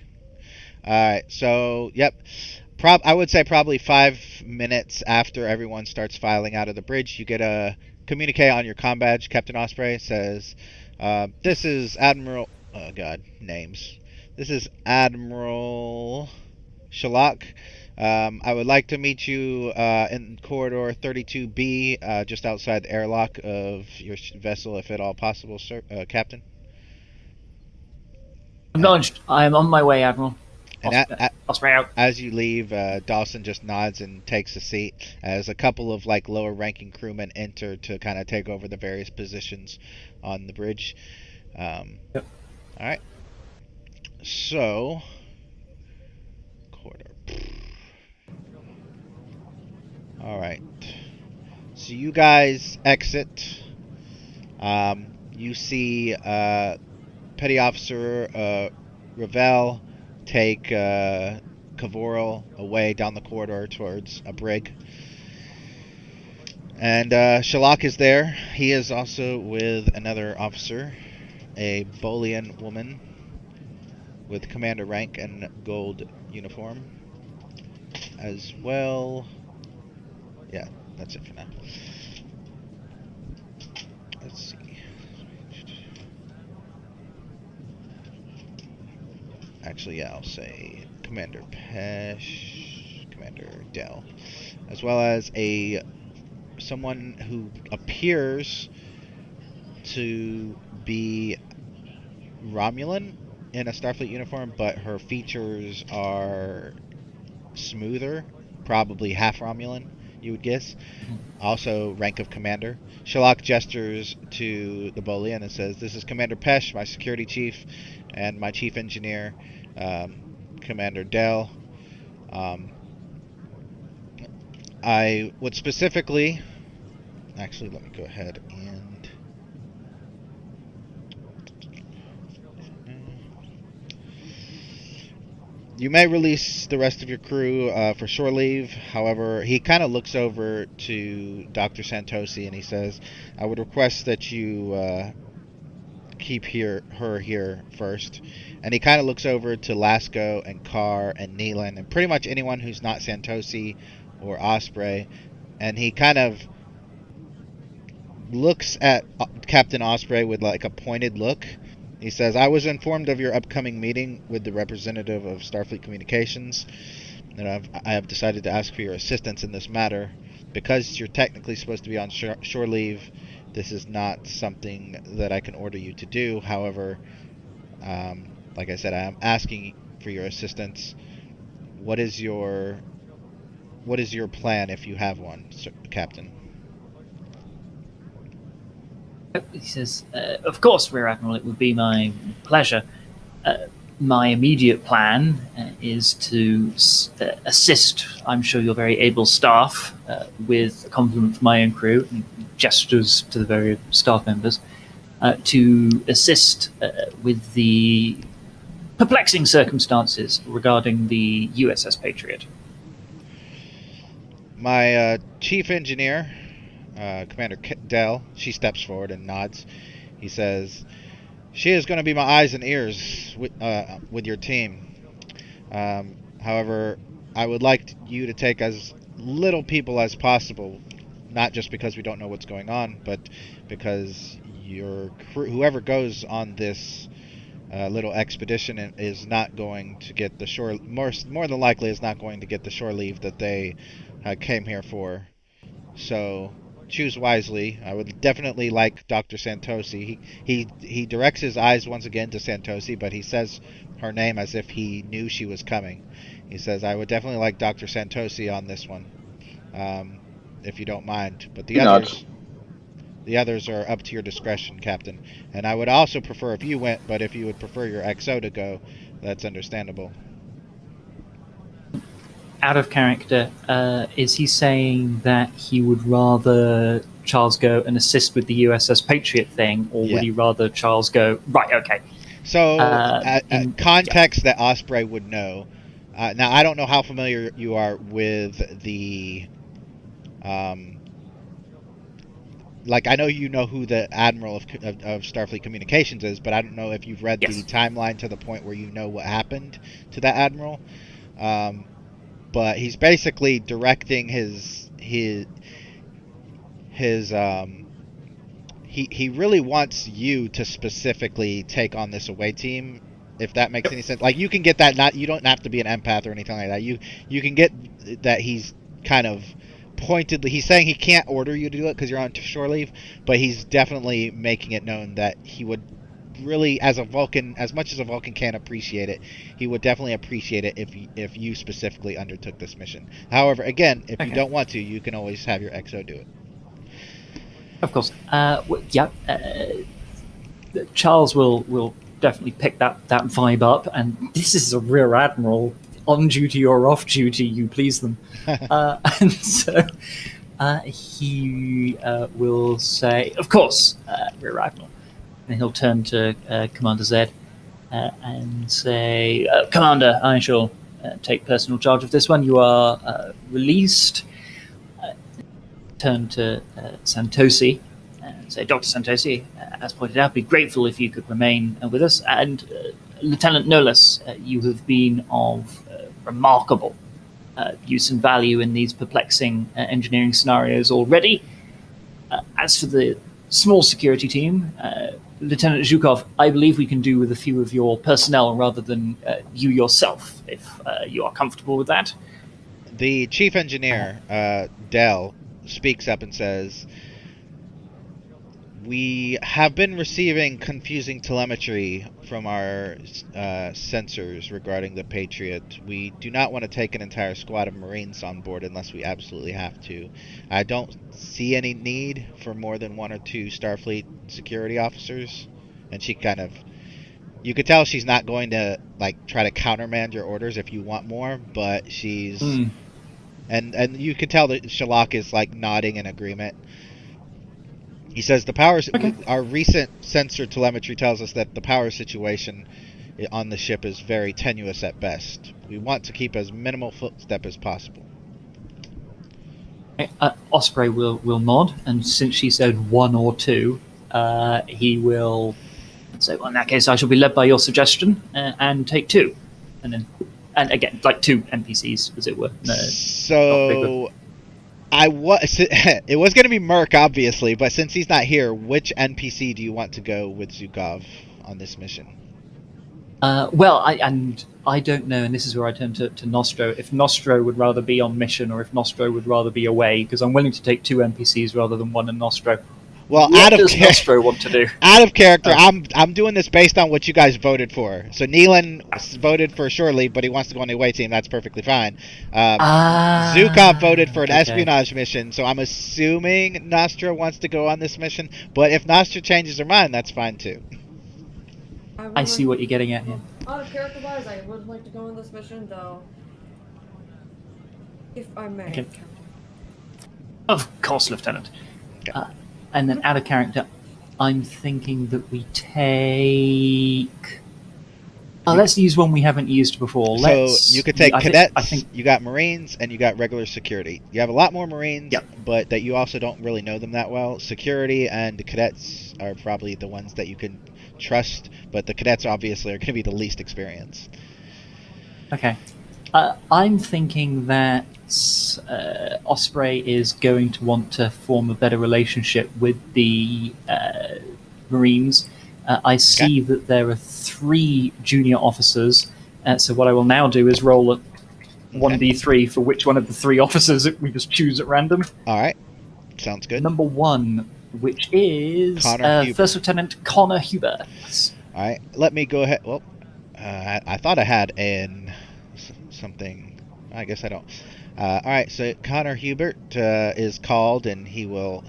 All right. So, yep. I would say probably 5 minutes after everyone starts filing out of the bridge, you get a communique on your comm badge. Captain Osprey says, "This is Admiral." Oh God, names. This is Admiral Shalak. I would like to meet you in corridor 32B, just outside the airlock of your vessel, if at all possible, sir, Captain. Acknowledged. I am on my way, Admiral. And Osprey out. as you leave, Dawson just nods and takes a seat as a couple of like lower ranking crewmen enter to kind of take over the various positions on the bridge. Yep. All right. So, quarter. All right. So you guys exit. You see Petty Officer Ravel take Cavoral away down the corridor towards a brig. And Shalak is there. He is also with another officer, a Bolian woman with commander rank and gold uniform as well. Yeah, that's it for now. Let's see. Actually, yeah, I'll say Commander Pesh, Commander Dell, as well as someone who appears to be Romulan in a Starfleet uniform, but her features are smoother, probably half Romulan, you would guess. Also, rank of commander. Shalak gestures to the Bolian and says, "This is Commander Pesh, my security chief, and my chief engineer, Commander Dell. I would specifically... Actually, let me go ahead and... You may release the rest of your crew for shore leave. However, he kind of looks over to Dr. Santosi and he says, I would request that you keep her here first. And he kind of looks over to Lasco and Carr and Neelan and pretty much anyone who's not Santosi or Osprey. And he kind of looks at Captain Osprey with like a pointed look. He says, I was informed of your upcoming meeting with the representative of Starfleet Communications, and I have decided to ask for your assistance in this matter. Because you're technically supposed to be on shore leave, this is not something that I can order you to do. However, like I said, I am asking for your assistance. What is your plan, if you have one, Captain? He says, of course, Rear Admiral, it would be my pleasure. My immediate plan is to assist, I'm sure, your very able staff with a compliment from my own crew, and gestures to the various staff members, to assist with the perplexing circumstances regarding the USS Patriot. My chief engineer, Commander Dell, she steps forward and nods. He says, she is going to be my eyes and ears with your team. However, I would like you to take as little people as possible not just because we don't know what's going on, but because your crew, whoever goes on this little expedition is not going to get the shore. More than likely, is not going to get the shore leave that they came here for. So choose wisely. I would definitely like Dr. Santosi. He directs his eyes once again to Santosi, but he says her name as if he knew she was coming. He says, "I would definitely like Dr. Santosi on this one, if you don't mind. But the others are up to your discretion, Captain. And I would also prefer if you went, but if you would prefer your XO to go, that's understandable." Out of character, is he saying that he would rather Charles go and assist with the USS Patriot thing, or Yeah. would he rather Charles go? Right, okay. So, context that Osprey would know. Now, I don't know how familiar you are with the... like, I know you know who the Admiral of Starfleet Communications is, but I don't know if you've read the timeline to the point where you know what happened to that Admiral. But he's basically directing he really wants you to specifically take on this away team, if that makes any sense. Like, you can get that, you don't have to be an empath or anything like that. You can get that he's kind of pointedly, he's saying he can't order you to do it because you're on shore leave, but he's definitely making it known that he would really, as much as a Vulcan can appreciate it, he would definitely appreciate it if you specifically undertook this mission. However, again, if you don't want to, you can always have your XO do it. Of course. Charles will definitely pick that vibe up, and this is a rear admiral, on duty or off duty, you please them. And so he will say, of course, rear admiral. And he'll turn to Commander Zed and say, Commander, I shall take personal charge of this one. You are released. Turn to Santosi and say, Dr. Santosi, as pointed out, be grateful if you could remain with us. And Lieutenant Nolas, you have been of remarkable use and value in these perplexing engineering scenarios already. As for the small security team, Lieutenant Zhukov, I believe we can do with a few of your personnel rather than you yourself, if you are comfortable with that. The chief engineer, Dell, speaks up and says, "We have been receiving confusing telemetry from our sensors regarding the Patriot. We do not want to take an entire squad of Marines on board unless we absolutely have to. I don't see any need for more than 1 or 2 Starfleet security officers." And she kind of... You could tell she's not going to try to countermand your orders if you want more, but she's... And you can tell that Shalak is nodding in agreement. He says the powers. Okay. Our recent sensor telemetry tells us that the power situation on the ship is very tenuous at best. We want to keep as minimal footstep as possible. Osprey will nod, and since she said 1 or 2, he will say, well, in that case, I shall be led by your suggestion and take 2, and again, 2 NPCs, as it were. No, so it was going to be Merc, obviously, but since he's not here, which NPC do you want to go with Zhukov on this mission? Well, I don't know, and this is where I turn to Nostro. If Nostro would rather be on mission, or if Nostro would rather be away, because I'm willing to take 2 NPCs rather than 1 in Nostro. Well, what does Nostro want to do? Out of character, I'm doing this based on what you guys voted for. So Neelan voted for shore leave, but he wants to go on the away team. That's perfectly fine. Zhukov voted for an espionage mission, so I'm assuming Nostra wants to go on this mission. But if Nostra changes her mind, that's fine too. I see what you're getting at here. Out of character-wise, I would like to go on this mission, though. If I may. Okay. Of course, Lieutenant. Okay. And then out of character, I'm thinking that we take... let's use one we haven't used before. So you could take cadets, I think you got Marines, and you got regular security. You have a lot more Marines, but that you also don't really know them that well. Security and the cadets are probably the ones that you can trust, but the cadets obviously are going to be the least experienced. Okay. I'm thinking that Osprey is going to want to form a better relationship with the Marines. I see that there are 3 junior officers, so what I will now do is roll a 1d3 for which one of the 3 officers we just choose at random. All right. Sounds good. Number 1, which is First Lieutenant Connor Hubert. All right. Let me go ahead. Well, I thought I had something. I guess I don't. All right. So Connor Hubert is called, and he will.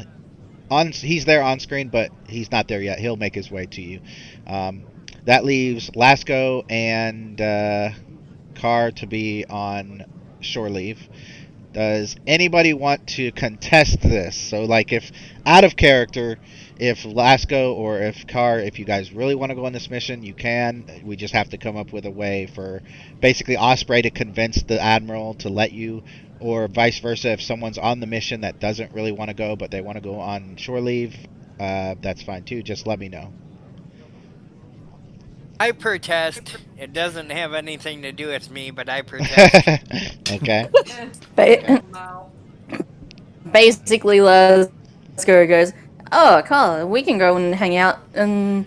He's there on screen, but he's not there yet. He'll make his way to you. That leaves Lasco and Carr to be on shore leave. Does anybody want to contest this? So, like, if out of character, if Lasco or if Carr, if you guys really want to go on this mission, you can. We just have to come up with a way for basically Osprey to convince the Admiral to let you, or vice versa. If someone's on the mission that doesn't really want to go, but they want to go on shore leave, that's fine too. Just let me know. I protest. It doesn't have anything to do with me, but I protest. Okay. Basically, Lasco goes, "Oh, Carl, we can go and hang out and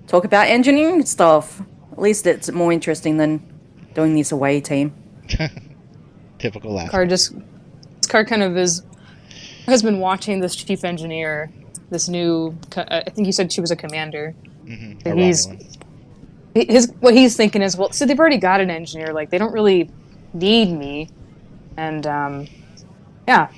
talk about engineering stuff. At least it's more interesting than doing this away team." Typical Lasco. Carr kind of has been watching this chief engineer, this new. I think you said she was a commander. Mm-hmm. What he's thinking is, well, so they've already got an engineer, like they don't really need me, and yeah.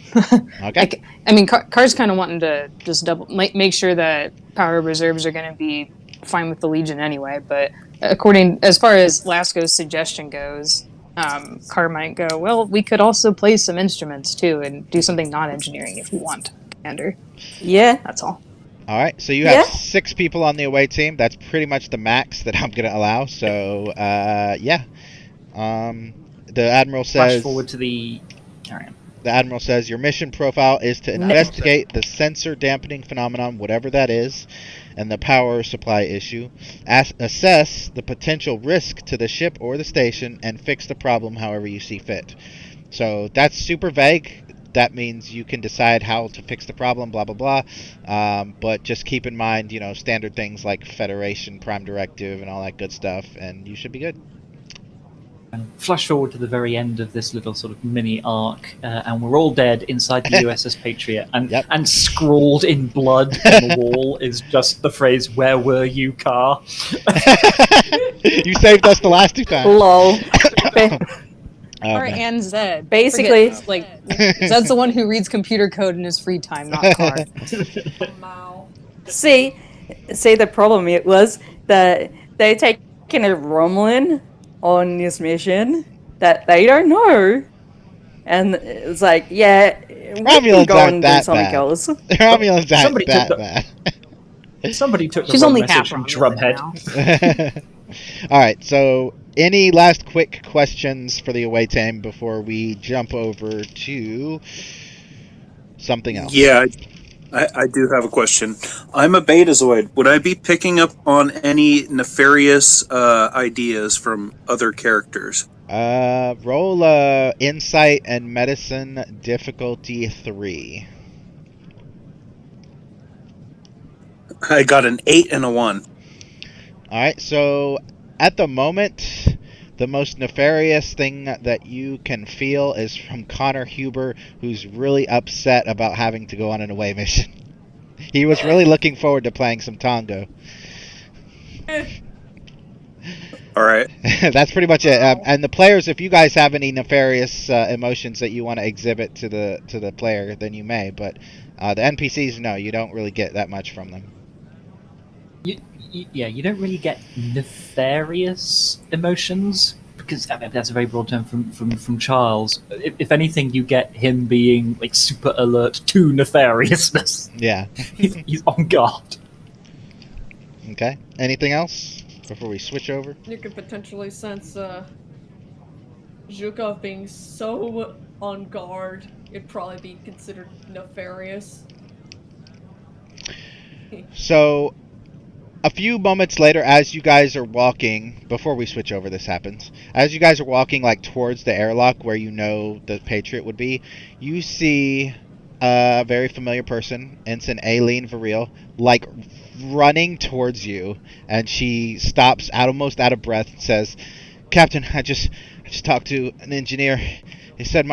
Okay. I mean, Carr's kind of wanting to just make sure that power reserves are going to be fine with the Legion anyway. But as far as Lasco's suggestion goes, Carr might go, well, we could also play some instruments too and do something non-engineering if you want, Commander. Yeah, that's all. All right, so you have 6 people on the away team. That's pretty much the max that I'm going to allow. So, yeah. The Admiral says... Flash forward to the... Carry on. The Admiral says, your mission profile is to investigate the sensor dampening phenomenon, whatever that is, and the power supply issue. Assess the potential risk to the ship or the station, and fix the problem however you see fit. So, that's super vague. That means you can decide how to fix the problem, blah, blah, blah. But just keep in mind, standard things like Federation, Prime Directive, and all that good stuff, and you should be good. And flash forward to the very end of this little sort of mini arc, and we're all dead inside the USS Patriot, and scrawled in blood on the wall is just the phrase, "Where were you, Carr?" You saved us the last 2 times. Lol. Carr and Zed. Basically, Zed's the one who reads computer code in his free time, not Carr. See, the problem it was that they taken a Romulan on this mission that they don't know, and it's like, yeah, we can go and do something else. Romulans aren't that bad. Somebody took the She's wrong only message half from Romulan Drumhead. All right, so any last quick questions for the away team before we jump over to something else? Yeah, I do have a question. I'm a Betazoid. Would I be picking up on any nefarious ideas from other characters? Roll Insight and Medicine difficulty 3. I got an 8 and a 1. Alright, so at the moment, the most nefarious thing that you can feel is from Connor Huber, who's really upset about having to go on an away mission. He was really looking forward to playing some Tongo. Alright. That's pretty much it. And the players, if you guys have any nefarious emotions that you want to exhibit to the player, then you may. But the NPCs, no, you don't really get that much from them. You don't really get nefarious emotions, because that's a very broad term from Charles. If anything, you get him being like super alert to nefariousness. Yeah. He's on guard. Okay. Anything else before we switch over? You could potentially sense Zhukov being so on guard, it'd probably be considered nefarious. So, A few moments later, as you guys are walking, before we switch over, this happens. As you guys are walking like towards the airlock where you know the Patriot would be, you see a very familiar person, Ensign Aileen Varil, like running towards you, and she stops, almost out of breath, and says, "Captain, I just talked to an engineer. He said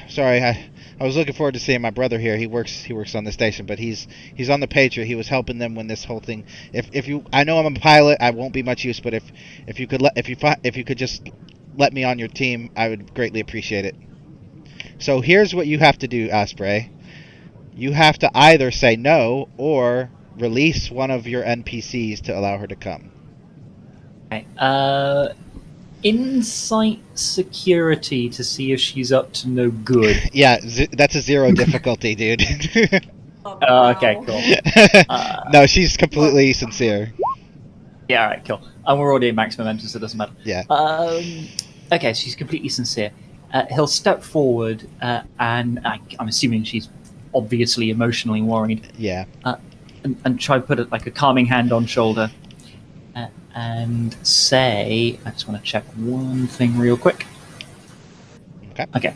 sorry, I was looking forward to seeing my brother here. He works on the station, but he's on the Patriot. He was helping them when this whole thing. If you, I know I'm a pilot, I won't be much use, but if you could if you could just let me on your team, I would greatly appreciate it. So here's what you have to do, Osprey. You have to either say no or release one of your NPCs to allow her to come. Okay. Insight security to see if she's up to no good. Yeah, that's a 0 difficulty, dude. Okay, cool. No, she's completely sincere. Yeah, alright, cool. And we're already at max momentum, so it doesn't matter. Yeah. Okay, she's completely sincere. He'll step forward, and I'm assuming she's obviously emotionally worried. Yeah. And try to put a calming hand on shoulder, and say, I just want to check one thing real quick. Okay.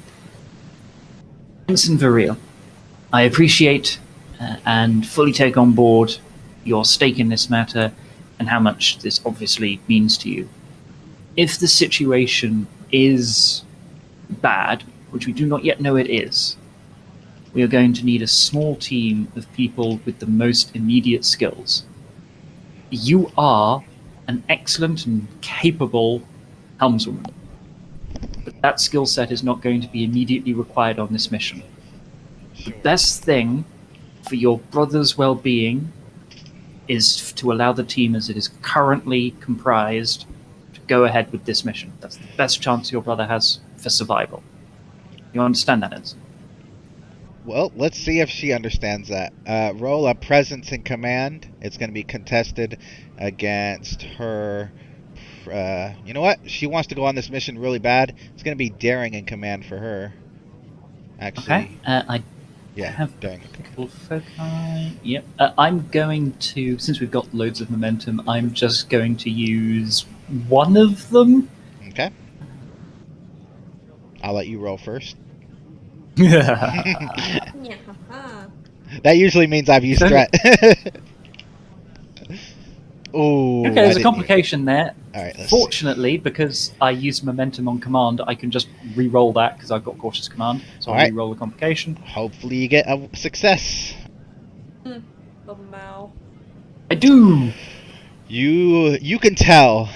Ensign Varil, I appreciate and fully take on board your stake in this matter and how much this obviously means to you. If the situation is bad, which we do not yet know it is, we are going to need a small team of people with the most immediate skills. You are an excellent and capable helmswoman, but that skill set is not going to be immediately required on this mission. The best thing for your brother's well-being is to allow the team as it is currently comprised to go ahead with this mission. That's the best chance your brother has for survival. You understand that, Ensign? Well, let's see if she understands that. Roll a presence in command. It's going to be contested against her. You know what? She wants to go on this mission really bad. It's going to be daring in command for her. Actually. Okay. Yeah, have daring. Yep. I'm going to, since we've got loads of momentum, I'm just going to use one of them. Okay. I'll let you roll first. Yeah. That usually means I've used threat. Ooh. Okay, there's a complication there. All right. Fortunately, because I used momentum on command, I can just re-roll that because I've got cautious command. So I'll re-roll the complication. Hopefully you get a success. I do. You can tell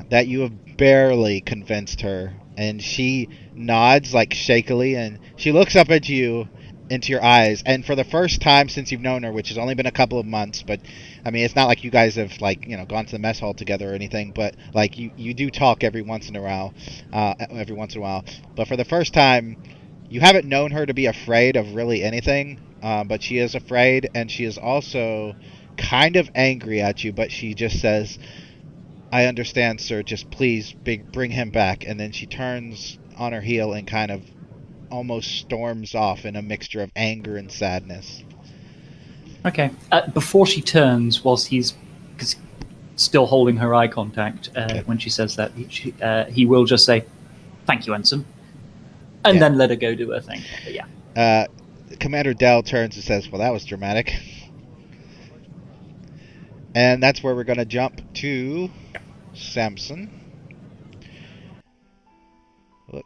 that you have barely convinced her, and she nods like shakily, and she looks up at you into your eyes, and for the first time since you've known her, which has only been a couple of months, but I mean, it's not like you guys have gone to the mess hall together or anything, but like you do talk every once in a while, but for the first time, you haven't known her to be afraid of really anything, but she is afraid, and she is also kind of angry at you, but she just says, "I understand, sir, just please bring him back," and then she turns on her heel and kind of almost storms off in a mixture of anger and sadness. Okay. Before she turns, whilst he's still holding her eye contact, when she says that, he will just say, "Thank you, Ensign," and then let her go do her thing. But yeah. Commander Dell turns and says, "Well, that was dramatic." And that's where we're going to jump to Samson.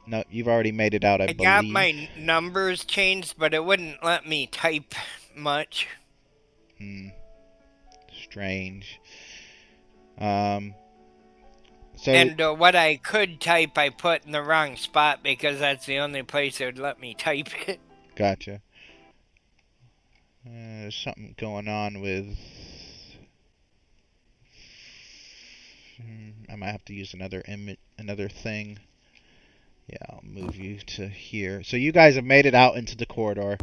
No, you've already made it out, I believe. Got my numbers changed, but it wouldn't let me type much. Strange. And what I could type, I put in the wrong spot because that's the only place it would let me type it. Gotcha. There's something going on with... I might have to use another thing. Yeah, I'll move you to here. So you guys have made it out into the corridor.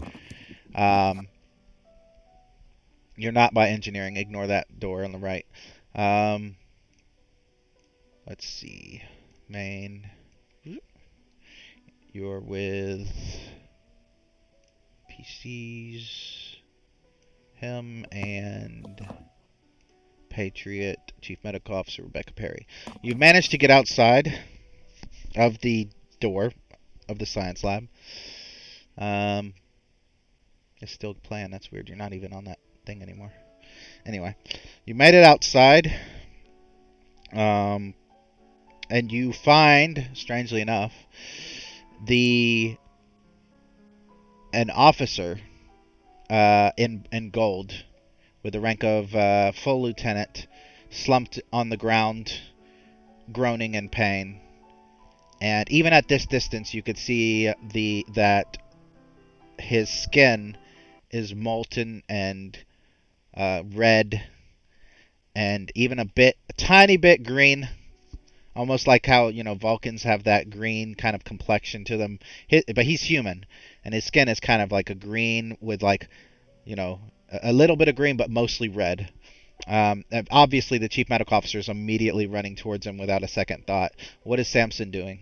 You're not by engineering. Ignore that door on the right. Let's see. Main. You're with PCs. Him and Patriot, Chief Medical Officer Rebecca Perry. You've managed to get outside of the door of the science lab. It's still playing. That's weird. You're not even on that thing anymore. Anyway, you made it outside. And you find, strangely enough, an officer in gold with the rank of full lieutenant, slumped on the ground, groaning in pain. And even at this distance, you could see that his skin is molten and red, and even a tiny bit green, almost like how Vulcans have that green kind of complexion to them. But he's human, and his skin is kind of like a green with like a little bit of green, but mostly red. Obviously, the chief medical officer is immediately running towards him without a second thought. What is Samson doing?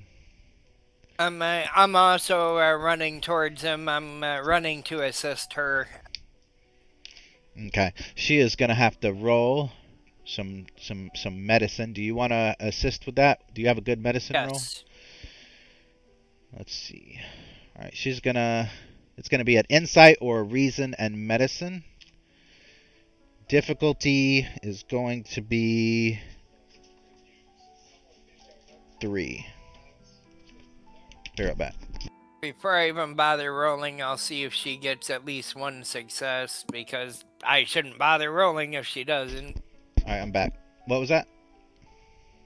I'm also running towards him. I'm running to assist her. Okay, she is gonna have to roll some medicine. Do you want to assist with that? Do you have a good medicine roll? Yes. Let's see. All right, it's gonna be an insight or reason and medicine. Difficulty is going to be 3. Be right back. Before I even bother rolling, I'll see if she gets at least one success, because I shouldn't bother rolling if she doesn't. Alright, I'm back. What was that?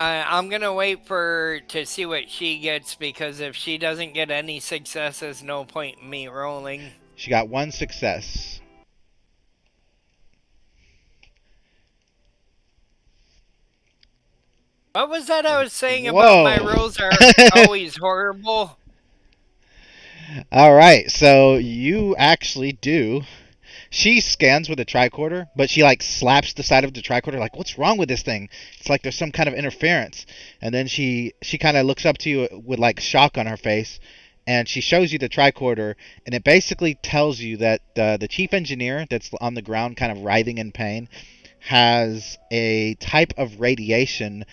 I'm gonna wait for her to see what she gets, because if she doesn't get any successes, no point in me rolling. She got 1 success. What was that I was saying Whoa. about my rolls are always horrible? Alright, so you actually do. She scans with a tricorder, but she like slaps the side of the tricorder like, what's wrong with this thing? It's like there's some kind of interference. And then she kind of looks up to you with like shock on her face, and she shows you the tricorder, and it basically tells you that the chief engineer that's on the ground kind of writhing in pain has a type of radiation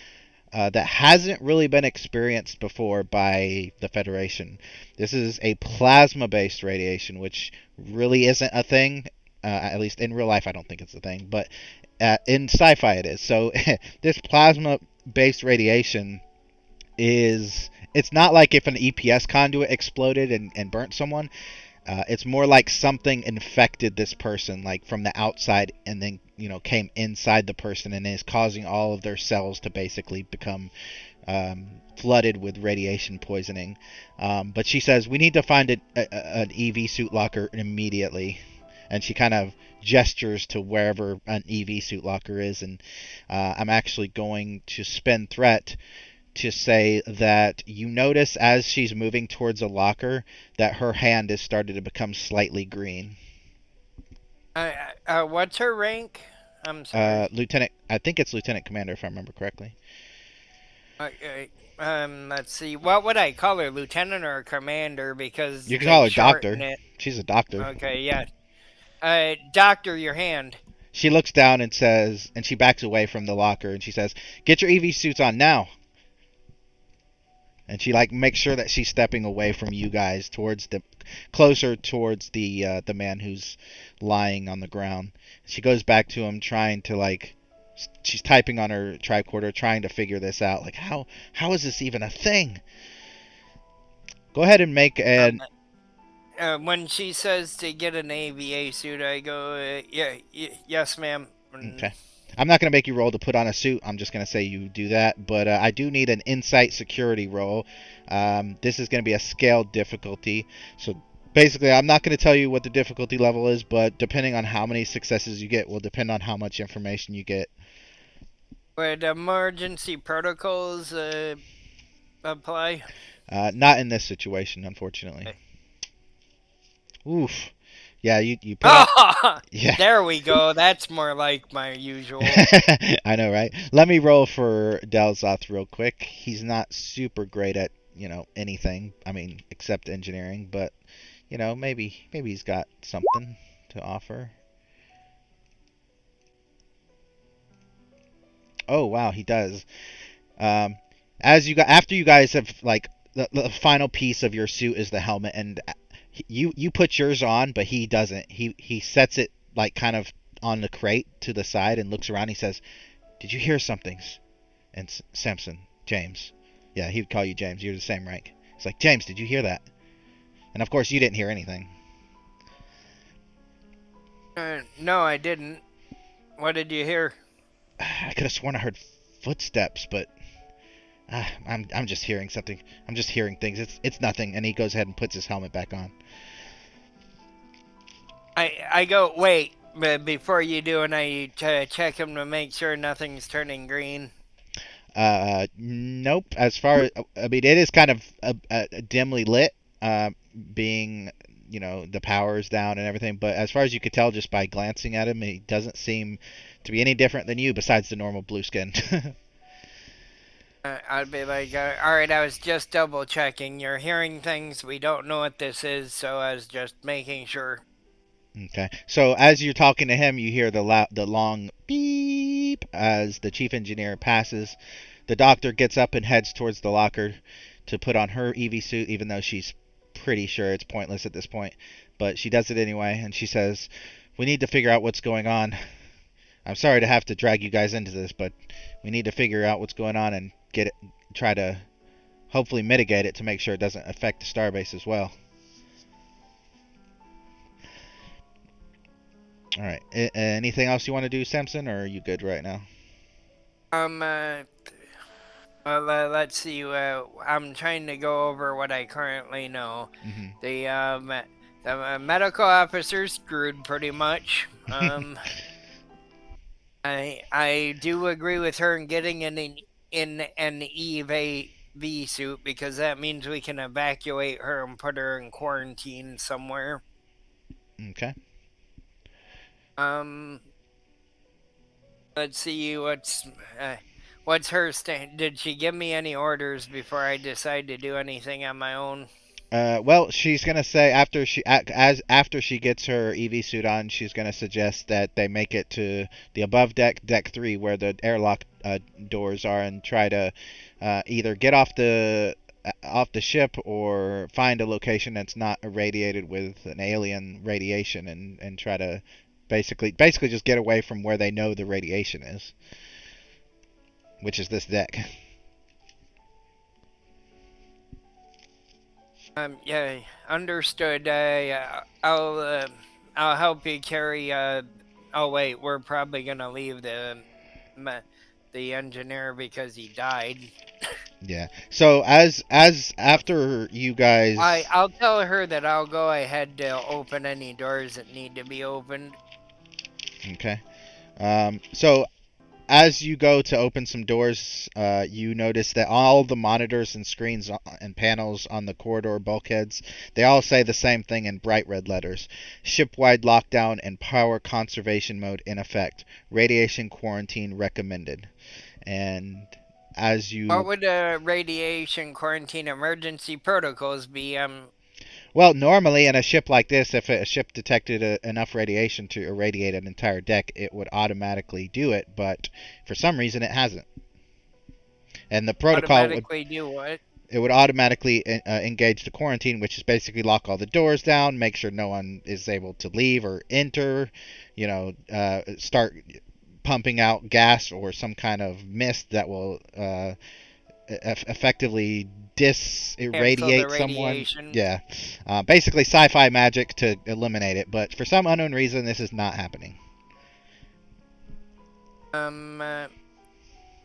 that hasn't really been experienced before by the Federation. This is a plasma-based radiation, which really isn't a thing. At least in real life, I don't think it's a thing. But in sci-fi, it is. So this plasma-based radiation it's not like if an EPS conduit exploded and burnt someone. It's more like something infected this person, like from the outside, and then came inside the person and is causing all of their cells to basically become flooded with radiation poisoning. But she says we need to find an EV suit locker immediately, and she kind of gestures to wherever an EV suit locker is. And I'm actually going to spend threat to say that you notice as she's moving towards a locker that her hand has started to become slightly green. What's her rank? I'm sorry. Lieutenant. I think it's Lieutenant Commander, if I remember correctly. Let's see. What would I call her, Lieutenant or Commander? Because you can call her Doctor. It. She's a doctor. Okay, yeah. Doctor, your hand. She looks down and says, and she backs away from the locker, and she says, "Get your EV suits on now." And she makes sure that she's stepping away from you guys closer towards the man who's lying on the ground. She goes back to him, trying to she's typing on her tricorder, trying to figure this out. Like, how is this even a thing? Go ahead and make an. When she says to get an AVA suit, I go, yes, ma'am. Okay. I'm not going to make you roll to put on a suit. I'm just going to say you do that. But I do need an insight security roll. This is going to be a scaled difficulty. So basically, I'm not going to tell you what the difficulty level is, but depending on how many successes you get will depend on how much information you get. Would emergency protocols apply? Not in this situation, unfortunately. Okay. Oof. Yeah, you put on... Yeah. There we go. That's more like my usual. I know, right? Let me roll for Delzoth real quick. He's not super great at, anything. I mean, except engineering, but maybe he's got something to offer. Oh wow, he does. Um, after you guys have like the final piece of your suit is the helmet, and you put yours on, but he doesn't. He sets it like kind of on the crate to the side and looks around. He says, "Did you hear something?" And Samson, James, yeah, he would call you James. You're the same rank. He's like, James, did you hear that? And of course, you didn't hear anything. No, I didn't. What did you hear? I could have sworn I heard footsteps, but I'm just hearing something. I'm just hearing things. It's nothing. And he goes ahead and puts his helmet back on. I go, wait, but before you do, and I check him to make sure nothing's turning green. Nope. As far as I mean, it is kind of dimly lit, being the power's down and everything. But as far as you could tell just by glancing at him, he doesn't seem to be any different than you, besides the normal blue skin. I'd be like, all right, I was just double checking. You're hearing things. We don't know what this is, so I was just making sure. Okay. So as you're talking to him, you hear the long beep as the chief engineer passes. The doctor gets up and heads towards the locker to put on her EV suit, even though she's pretty sure it's pointless at this point. But she does it anyway, and she says, "We need to figure out what's going on. I'm sorry to have to drag you guys into this, but we need to figure out what's going on and try to hopefully mitigate it to make sure it doesn't affect the starbase as well." All right. Anything else you want to do, Samson, or are you good right now? Well, let's see. I'm trying to go over what I currently know. Mm-hmm. The medical officer's screwed pretty much. I do agree with her in getting in an EV suit, because that means we can evacuate her and put her in quarantine somewhere. Okay. Let's see what's her stand. Did she give me any orders before I decide to do anything on my own? Well, she's gonna say after she gets her EV suit on, she's gonna suggest that they make it to the above deck 3, where the airlock doors are, and try to either get off the ship or find a location that's not irradiated with an alien radiation, and try to basically just get away from where they know the radiation is, which is this deck. Yeah, understood. I'll help you carry. Oh wait, we're probably gonna leave the engineer because he died. Yeah. So as after you guys, I'll tell her that I'll go ahead to open any doors that need to be opened. Okay. So as you go to open some doors, you notice that all the monitors and screens and panels on the corridor bulkheads, they all say the same thing in bright red letters: ship-wide lockdown and power conservation mode in effect. Radiation quarantine recommended. And as you... What would radiation quarantine emergency protocols be? Well, normally in a ship like this, if a ship detected enough radiation to irradiate an entire deck, it would automatically do it, but for some reason it hasn't. And the protocol automatically do what? It would automatically engage the quarantine, which is basically lock all the doors down, make sure no one is able to leave or enter, start pumping out gas or some kind of mist that will effectively irradiate someone. Yeah. Basically sci-fi magic to eliminate it, but for some unknown reason this is not happening. I'm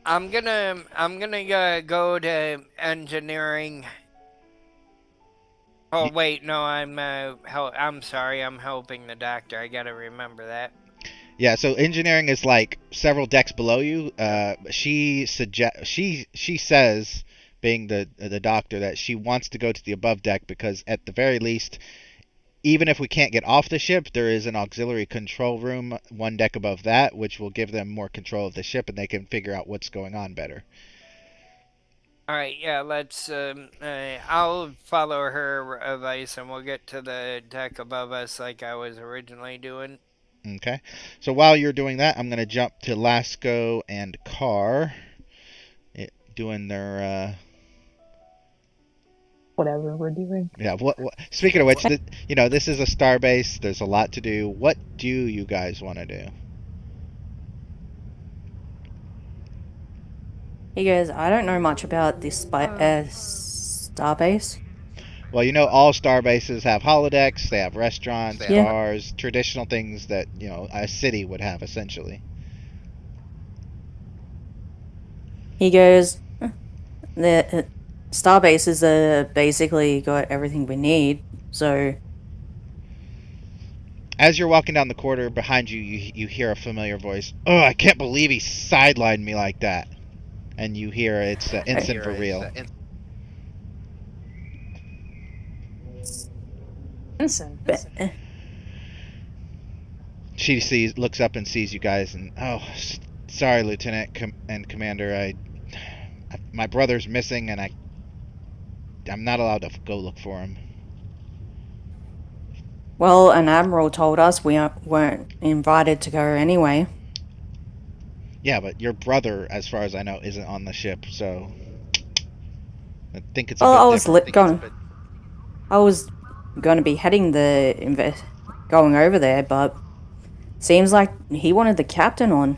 gonna go to engineering. Oh wait, no, I'm sorry, I'm helping the doctor. I gotta remember that. Yeah, so engineering is like several decks below you. She says, being the doctor, that she wants to go to the above deck because at the very least, even if we can't get off the ship, there is an auxiliary control room one deck above that, which will give them more control of the ship and they can figure out what's going on better. All right, yeah, let's. I'll follow her advice and we'll get to the deck above us like I was originally doing. Okay. So while you're doing that, I'm going to jump to Lasco and Carr doing their Whatever we're doing. yeah. What? Speaking of which, this is a star base. There's a lot to do. What do you guys want to do? He goes, I don't know much about this starbase. Well, all star bases have holodecks. They have restaurants, Yeah. bars, traditional things that a city would have essentially. He goes, the starbases are basically got everything we need. So As you're walking down the corridor behind you, you hear a familiar voice. Oh, I can't believe he sidelined me like that. And you hear it's Ensign for real. Ensign. She looks up and sees you guys, and sorry, Lieutenant and Commander. My brother's missing, and I'm not allowed to go look for him. Well, an admiral told us we weren't invited to go anyway. Yeah, but your brother, as far as I know, isn't on the ship, so I think it's a bit different. I was going to be heading going over there, but seems like he wanted the captain on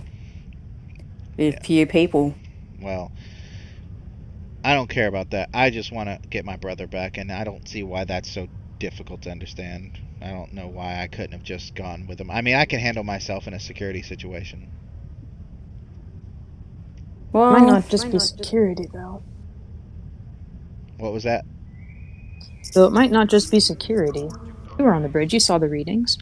with few people. Well, I don't care about that. I just want to get my brother back, and I don't see why that's so difficult to understand. I don't know why I couldn't have just gone with him. I mean, I can handle myself in a security situation. Well, Might not just be security, though. What was that? So it might not just be security. You were on the bridge. You saw the readings.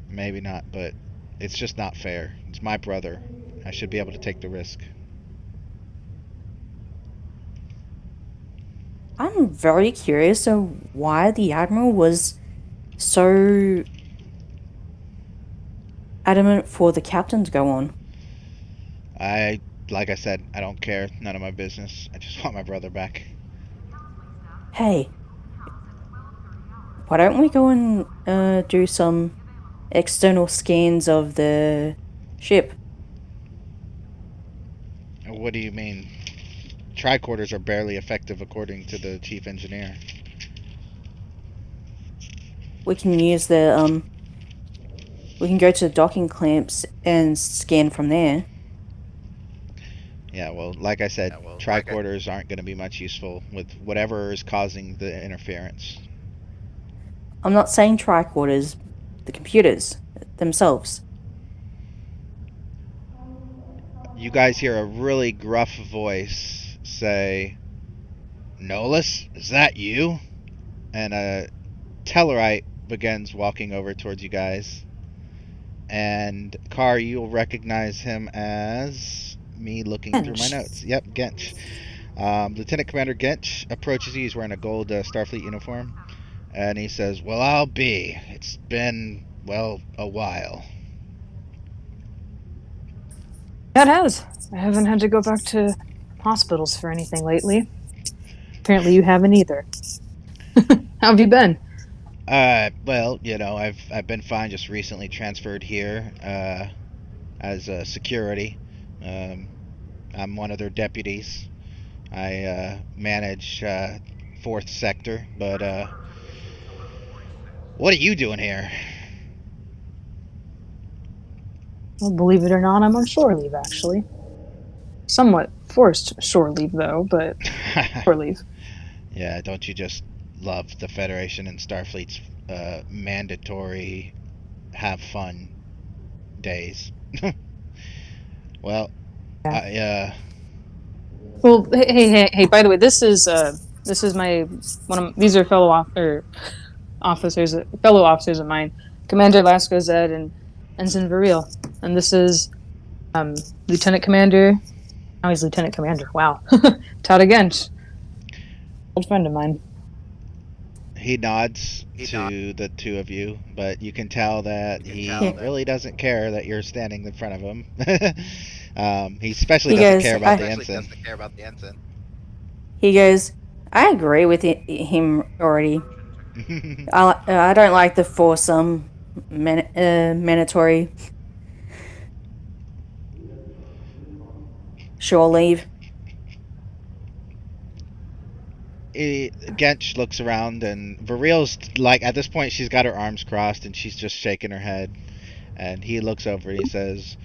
Maybe not, but it's just not fair. It's my brother. I should be able to take the risk. I'm very curious of why the admiral was so adamant for the captain to go on. Like I said, I don't care. None of my business. I just want my brother back. Hey, why don't we go and do some external scans of the ship? What do you mean? Tricorders are barely effective according to the chief engineer. We can use the we can go to the docking clamps and scan from there. Yeah, well, like I said, tricorders aren't going to be much useful with whatever is causing the interference. I'm not saying tricorders, the computers themselves. You guys hear a really gruff voice say, "Nolus, is that you?" And a Tellarite begins walking over towards you guys. And Carr, you'll recognize him as me looking through my notes. Yep, Gench. Lieutenant Commander Gench approaches you. He's wearing a gold Starfleet uniform. And he says, "Well, I'll be. It's been, a while." Yeah, it has. I haven't had to go back to hospitals for anything lately. Apparently you haven't either. How have you been? I've been fine. Just recently transferred here as security. I'm one of their deputies. I manage 4th sector, but what are you doing here? Well, believe it or not, I'm on shore leave, actually. Somewhat forced shore leave, though, but shore leave. Yeah, don't you just love the Federation and Starfleet's mandatory have fun days? Well, yeah. Well, hey! By the way, this is my these are fellow officers of mine, Commander Lasco Zed and Ensign Viril, and this is Lieutenant Commander. Now he's Lieutenant Commander. Wow, Todd Gench, old friend of mine. He nods to the two of you, but you can tell that he really doesn't care that you're standing in front of him. He especially doesn't care about the ensign. He goes, I agree with him already. I don't like the foursome mandatory shore leave. Gench looks around, and Viril's like, at this point, she's got her arms crossed and she's just shaking her head. And he looks over and he says,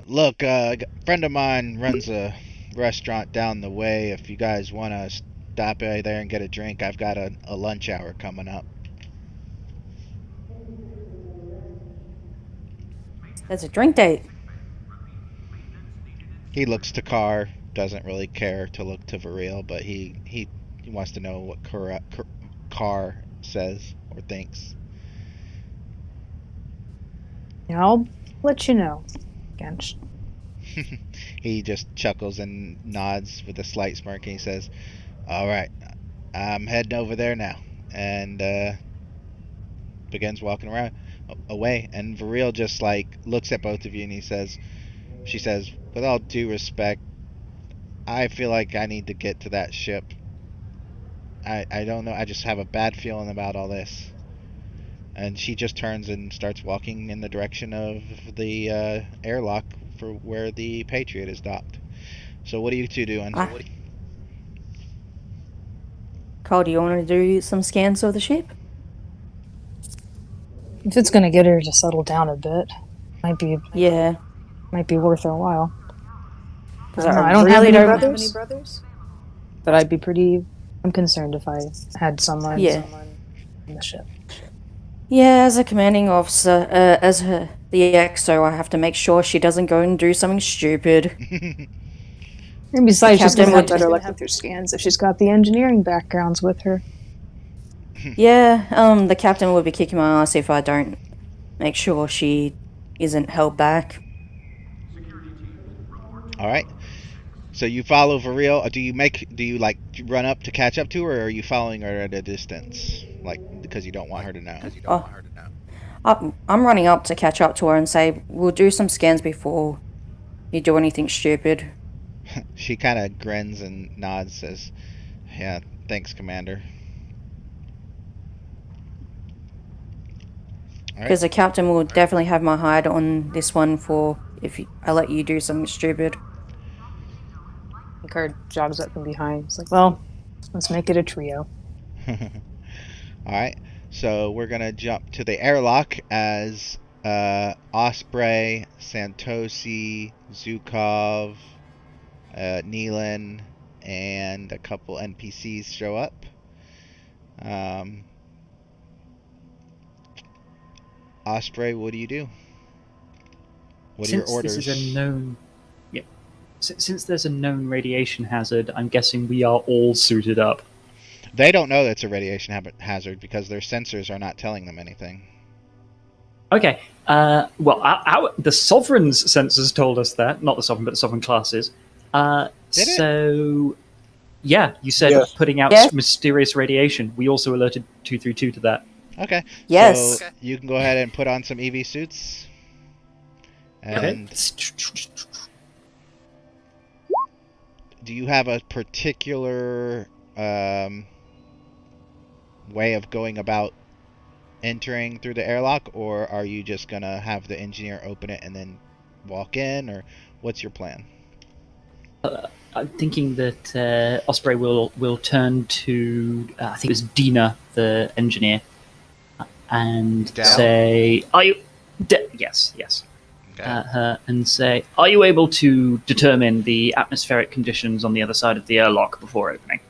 "Look, a friend of mine runs a restaurant down the way. If you guys want to stop by there and get a drink, I've got a lunch hour coming up." That's a drink date. He looks to Carr, doesn't really care to look to Viril, but he wants to know what Carr says or thinks. Yeah, I'll let you know, Gench. He just chuckles and nods with a slight smirk, and he says, "All right, I'm heading over there now," and begins walking around away. And Viril just like looks at both of you, and she says, "With all due respect, I feel like I need to get to that ship. I don't know. I just have a bad feeling about all this." And she just turns and starts walking in the direction of the airlock for where the Patriot is docked. So what are you two doing? Carl, do you want to do some scans of the ship? If it's gonna get her to settle down a bit, might be worth her while. Because I don't have any brothers, but I'm concerned if I had someone on the ship. Yeah, as a commanding officer, the XO, I have to make sure she doesn't go and do something stupid. And besides, she's Captain gonna have would- better luck with her scans if she's got the engineering backgrounds with her. Yeah, the captain will be kicking my ass if I don't make sure she isn't held back. All right. So you follow Viril. Do you like run up to catch up to her, or are you following her at a distance, like because you don't want her to know? I'm running up to catch up to her and say, "We'll do some scans before you do anything stupid." She kind of grins and nods, says, "Yeah, thanks, Commander." Because the captain will definitely have my hide on this one for if I let you do something stupid. Card jogs up from behind. It's like, well, let's make it a trio. Alright, so we're gonna jump to the airlock as Osprey, Santosi, Zukov, Neelan, and a couple NPCs show up. Osprey, what do you do? What are your orders? This is a known... Yeah. Since there's a known radiation hazard, I'm guessing we are all suited up. They don't know that's a radiation hazard because their sensors are not telling them anything. Okay. Well, the Sovereign's sensors told us that. Not the Sovereign, but the Sovereign classes. Did it? Yeah, you said Yes. putting out mysterious radiation. We also alerted 232 to that. Okay. Yes. So you can go ahead and put on some EV suits. And do you have a particular way of going about entering through the airlock, or are you just gonna have the engineer open it and then walk in, or what's your plan? I'm thinking that Osprey will turn to I think it was Dina, the engineer, and say, "Are you?" Yes. Okay. And say, "Are you able to determine the atmospheric conditions on the other side of the airlock before opening?"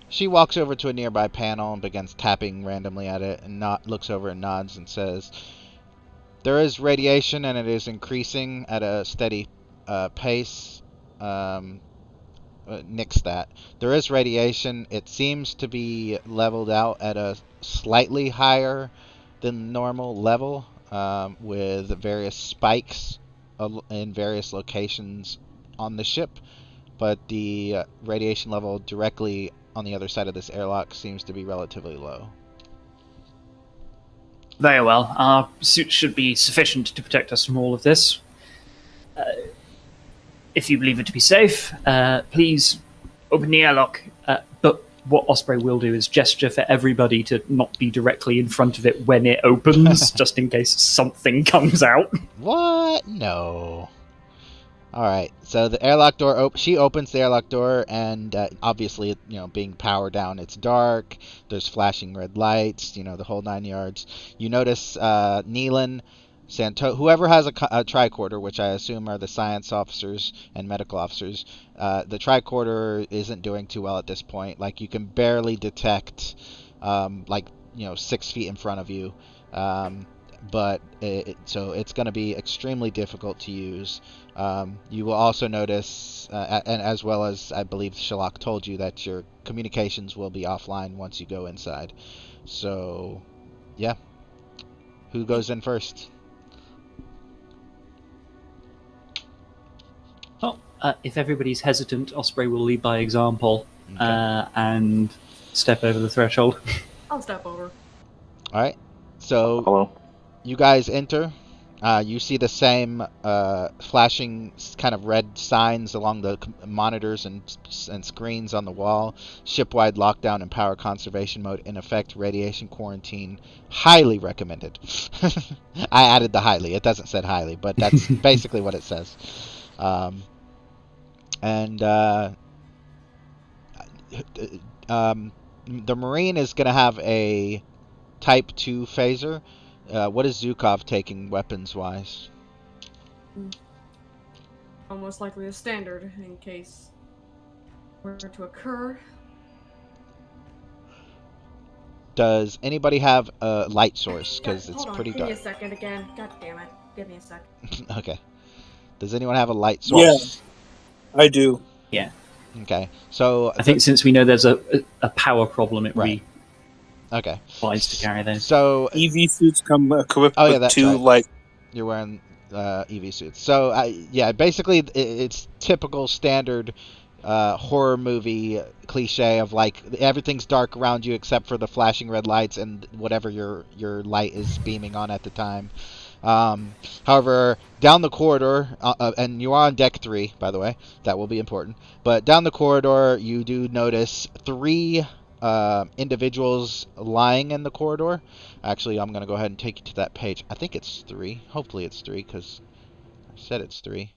She walks over to a nearby panel and begins tapping randomly at it, and looks over and nods and says, "There is radiation, and it is increasing at a steady pace." Nix that. There is radiation. It seems to be leveled out at a slightly higher than normal level, with various spikes in various locations on the ship, but the radiation level directly on the other side of this airlock seems to be relatively low. Very well. Our suits should be sufficient to protect us from all of this. If you believe it to be safe, please open the airlock. But what Osprey will do is gesture for everybody to not be directly in front of it when it opens, just in case something comes out. What? No. All right. So the airlock door. She opens the airlock door, and obviously, being power down, it's dark. There's flashing red lights. The whole 9 yards. You notice Neelan, whoever has a tricorder, which I assume are the science officers and medical officers. The tricorder isn't doing too well at this point. Like, you can barely detect, 6 feet in front of you. But so it's going to be extremely difficult to use. You will also notice, and as well as I believe Shalak told you, that your communications will be offline once you go inside. So, yeah. Who goes in first? Well, if everybody's hesitant, Osprey will lead by example and step over the threshold. I'll step over. All right. So Hello. you guys enter. You see the same flashing kind of red signs along the monitors and screens on the wall. Ship-wide lockdown and power conservation mode in effect. Radiation quarantine. Highly recommended. I added the highly. It doesn't say highly, but that's basically what it says. The Marine is going to have a Type 2 phaser. What is Zukov taking weapons-wise? Almost likely a standard in case were to occur. Does anybody have a light source? Because it's pretty Give me a dark. second again. God damn it. Give me a sec. Okay. Does anyone have a light source? Yeah, I do. Yeah. Okay. So I think since we know there's a power problem, it would be okay. wise to carry those. So EV suits come equipped with that's 2 right. light. You're wearing EV suits. So basically it's typical standard horror movie cliche of like everything's dark around you except for the flashing red lights and whatever your light is beaming on at the time. However, down the corridor, and you are on deck 3, by the way, that will be important. But down the corridor, you do notice 3 individuals lying in the corridor. Actually, I'm going to go ahead and take you to that page. I think it's 3. Hopefully it's 3, because I said it's 3.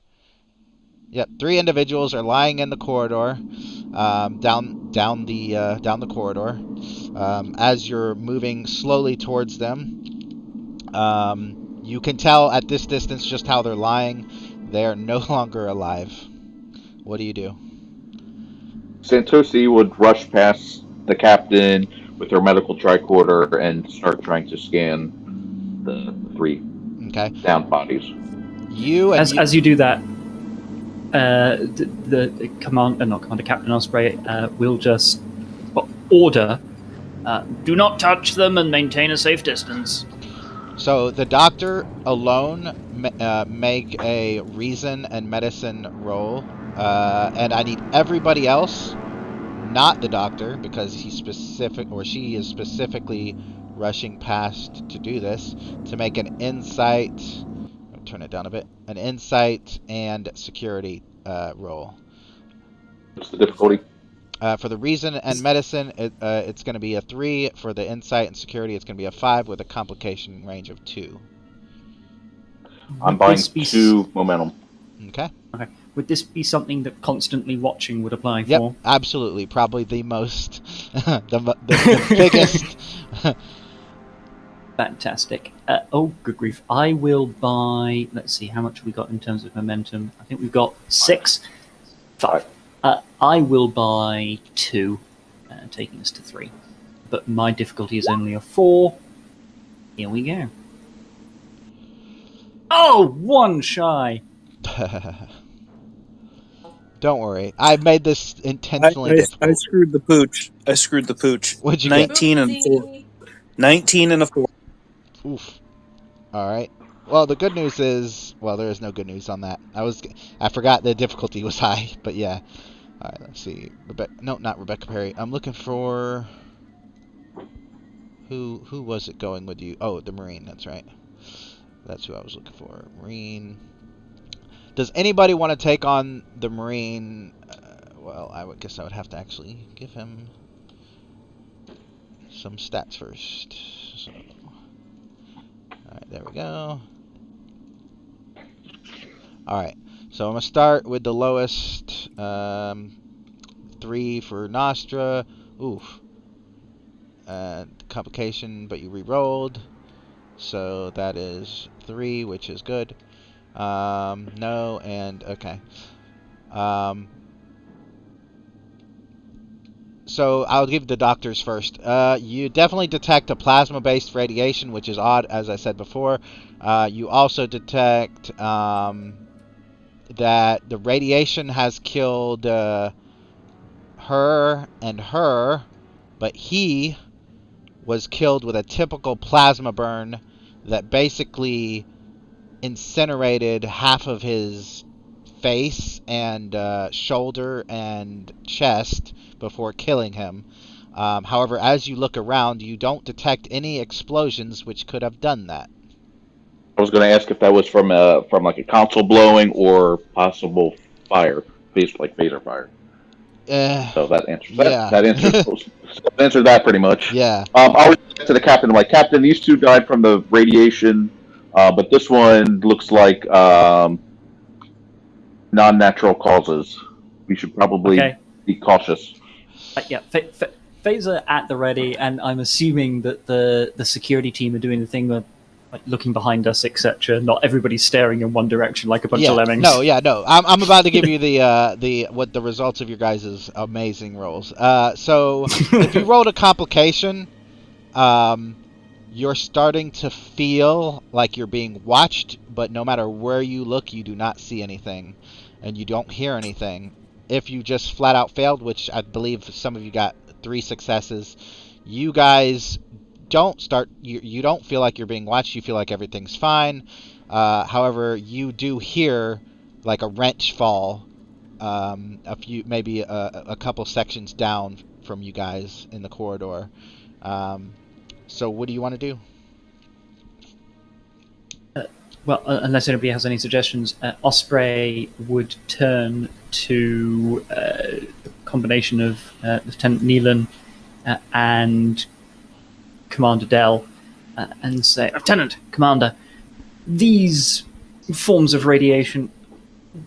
Yep, 3 individuals are lying in the corridor, down the corridor. As you're moving slowly towards them, you can tell at this distance just how they're lying. They are no longer alive. What do you do? Santosi would rush past the captain with her medical tricorder and start trying to scan the 3 down bodies. As you do that, the Captain Osprey will just order, do not touch them and maintain a safe distance. So the doctor alone make a reason and medicine roll, and I need everybody else, not the doctor, because she is specifically rushing past to do this, to make an insight. I'll turn it down a bit. An insight and security roll. What's the difficulty? For the reason and medicine, it's going to be a 3. For the insight and security, it's going to be a 5 with a complication range of 2. I'm buying 2 momentum. Okay. Would this be something that constantly watching would apply Yep, for? absolutely. Probably the most, the biggest. Fantastic. Good grief. I will buy, let's see, how much have we got in terms of momentum? I think we've got 6. 5. I will buy 2, taking us to 3. But my difficulty is only a 4. Here we go. Oh, 1 shy. Don't worry. I made this intentionally difficult. I screwed the pooch. What'd you 19 and 4. 19 and a 4. Oof. All right. Well, the good news is, there is no good news on that. I forgot the difficulty was high, but yeah. All right, let's see. Not Rebecca Perry. I'm looking for who was it going with you? Oh, the Marine. That's right. That's who I was looking for. Marine. Does anybody want to take on the Marine? I guess I would have to actually give him some stats first. So, alright, there we go. Alright, so I'm going to start with the lowest. 3 for Nostra. Oof. Complication, but you re-rolled. So that is 3, which is good. No, and okay. So I'll give the doctors first. You definitely detect a plasma-based radiation, which is odd, as I said before. You also detect that the radiation has killed her and her, but he was killed with a typical plasma burn that basically incinerated half of his face and shoulder and chest before killing him. However, as you look around, you don't detect any explosions which could have done that. I was going to ask if that was from like a console blowing or possible fire, like phaser fire. So that answers that. Yeah. That answered that pretty much. Yeah. I was to the captain. I'm like, Captain, these two died from the radiation, but this one looks like non-natural causes. We should probably be cautious. Yeah, phaser at the ready, and I'm assuming that the security team are doing the thing of like looking behind us, etc. Not everybody's staring in one direction like a bunch of lemmings. No. I'm about to give you the results of your guys' amazing rolls. So if you rolled a complication, you're starting to feel like you're being watched, but no matter where you look, you do not see anything, and you don't hear anything. If you just flat out failed, which I believe some of you got 3 successes, you guys you don't feel like you're being watched. You feel like everything's fine. However, you do hear like a wrench fall maybe a couple sections down from you guys in the corridor. So what do you want to do? Well, unless anybody has any suggestions, Osprey would turn to the combination of Lieutenant Nealon and Commander Dell and say, Lieutenant, Commander, these forms of radiation,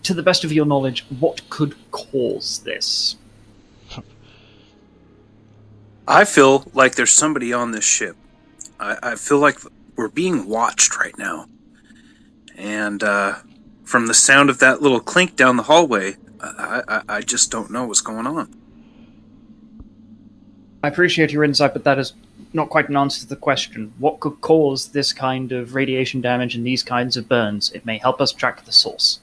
to the best of your knowledge, what could cause this? I feel like there's somebody on this ship. I feel like we're being watched right now. And from the sound of that little clink down the hallway, I just don't know what's going on. I appreciate your insight, but that is not quite an answer to the question. What could cause this kind of radiation damage and these kinds of burns? It may help us track the source.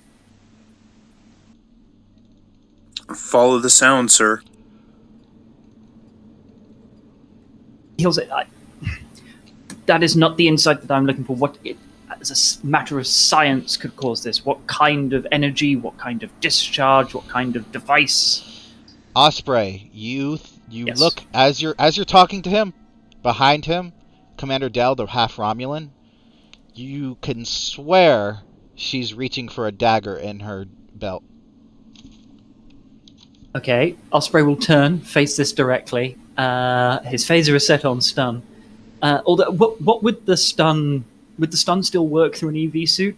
Follow the sound, sir. He'll say, that is not the insight that I'm looking for. What, as a matter of science, could cause this? What kind of energy? What kind of discharge? What kind of device? Osprey, you Yes. look as you're talking to him. Behind him, Commander Dell, the half Romulan. You can swear she's reaching for a dagger in her belt. Okay, Osprey will turn, face this directly. His phaser is set on stun. Although, what would the stun? Would the stun still work through an EV suit?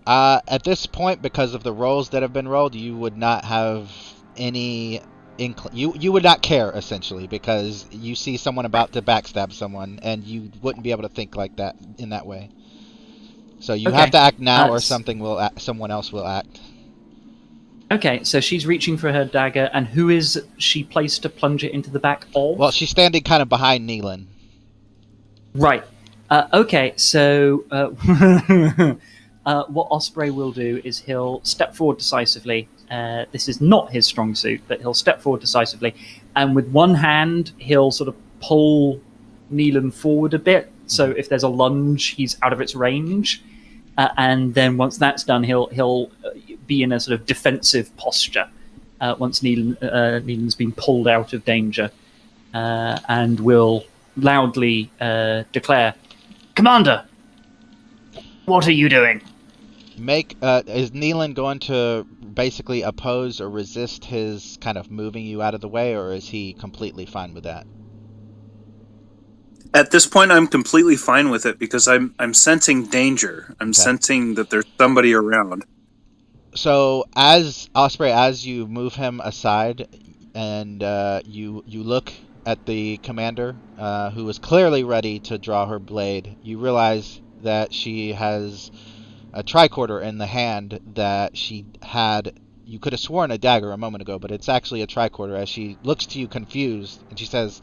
At this point, because of the rolls that have been rolled, you would not have any you would not care, essentially, because you see someone about to backstab someone, and you wouldn't be able to think like that in that way. So you have to act now, or someone else will act. Okay, so she's reaching for her dagger, and who is she placed to plunge it into the back of? Well, she's standing kind of behind Nealon. Right. Okay, so what Osprey will do is he'll step forward decisively. This is not his strong suit, but he'll step forward decisively, and with one hand, he'll sort of pull Nealon forward a bit, so if there's a lunge, he's out of its range. And then once that's done, he'll be in a sort of defensive posture once Nealon's been pulled out of danger, and will loudly declare, "Commander, what are you doing?" Is Nealon going to basically oppose or resist his kind of moving you out of the way, or is he completely fine with that? At this point, I'm completely fine with it because I'm sensing danger. I'm sensing that there's somebody around. So as Osprey, as you move him aside, and you look at the commander, who is clearly ready to draw her blade, you realize that she has a tricorder in the hand that she had. You could have sworn a dagger a moment ago, but it's actually a tricorder. As she looks to you confused, and she says,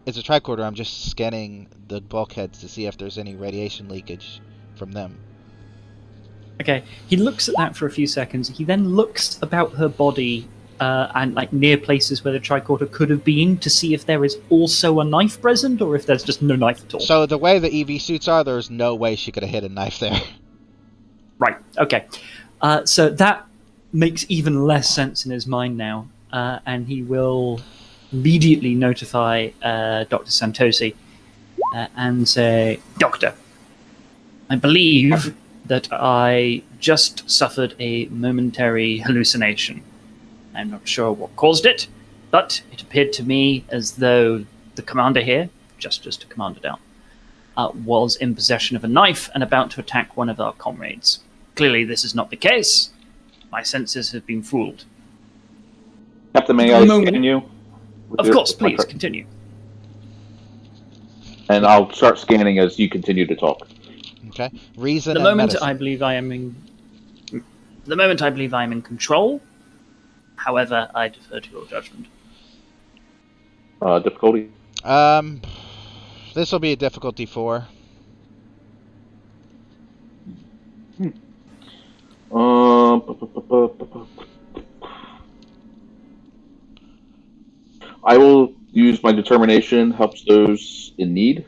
"It's a tricorder. I'm just scanning the bulkheads to see if there's any radiation leakage from them." Okay, he looks at that for a few seconds. He then looks about her body and like near places where the tricorder could have been to see if there is also a knife present or if there's just no knife at all. So the way the EV suits are, there's no way she could have hit a knife there. Right, okay. So that makes even less sense in his mind now, and he will immediately notify Dr. Santosi and say, "Doctor, I believe that I just suffered a momentary hallucination. I'm not sure what caused it, but it appeared to me as though the commander here, just Commander Down, was in possession of a knife and about to attack one of our comrades. Clearly this is not the case. My senses have been fooled." Captain, may I scan you? Of course, please, continue. And I'll start scanning as you continue to talk. Okay. Reason. The and moment medicine. I believe I am in control. However, I defer to your judgment. Difficulty? This will be a difficulty 4. I will use my determination. Helps those in need.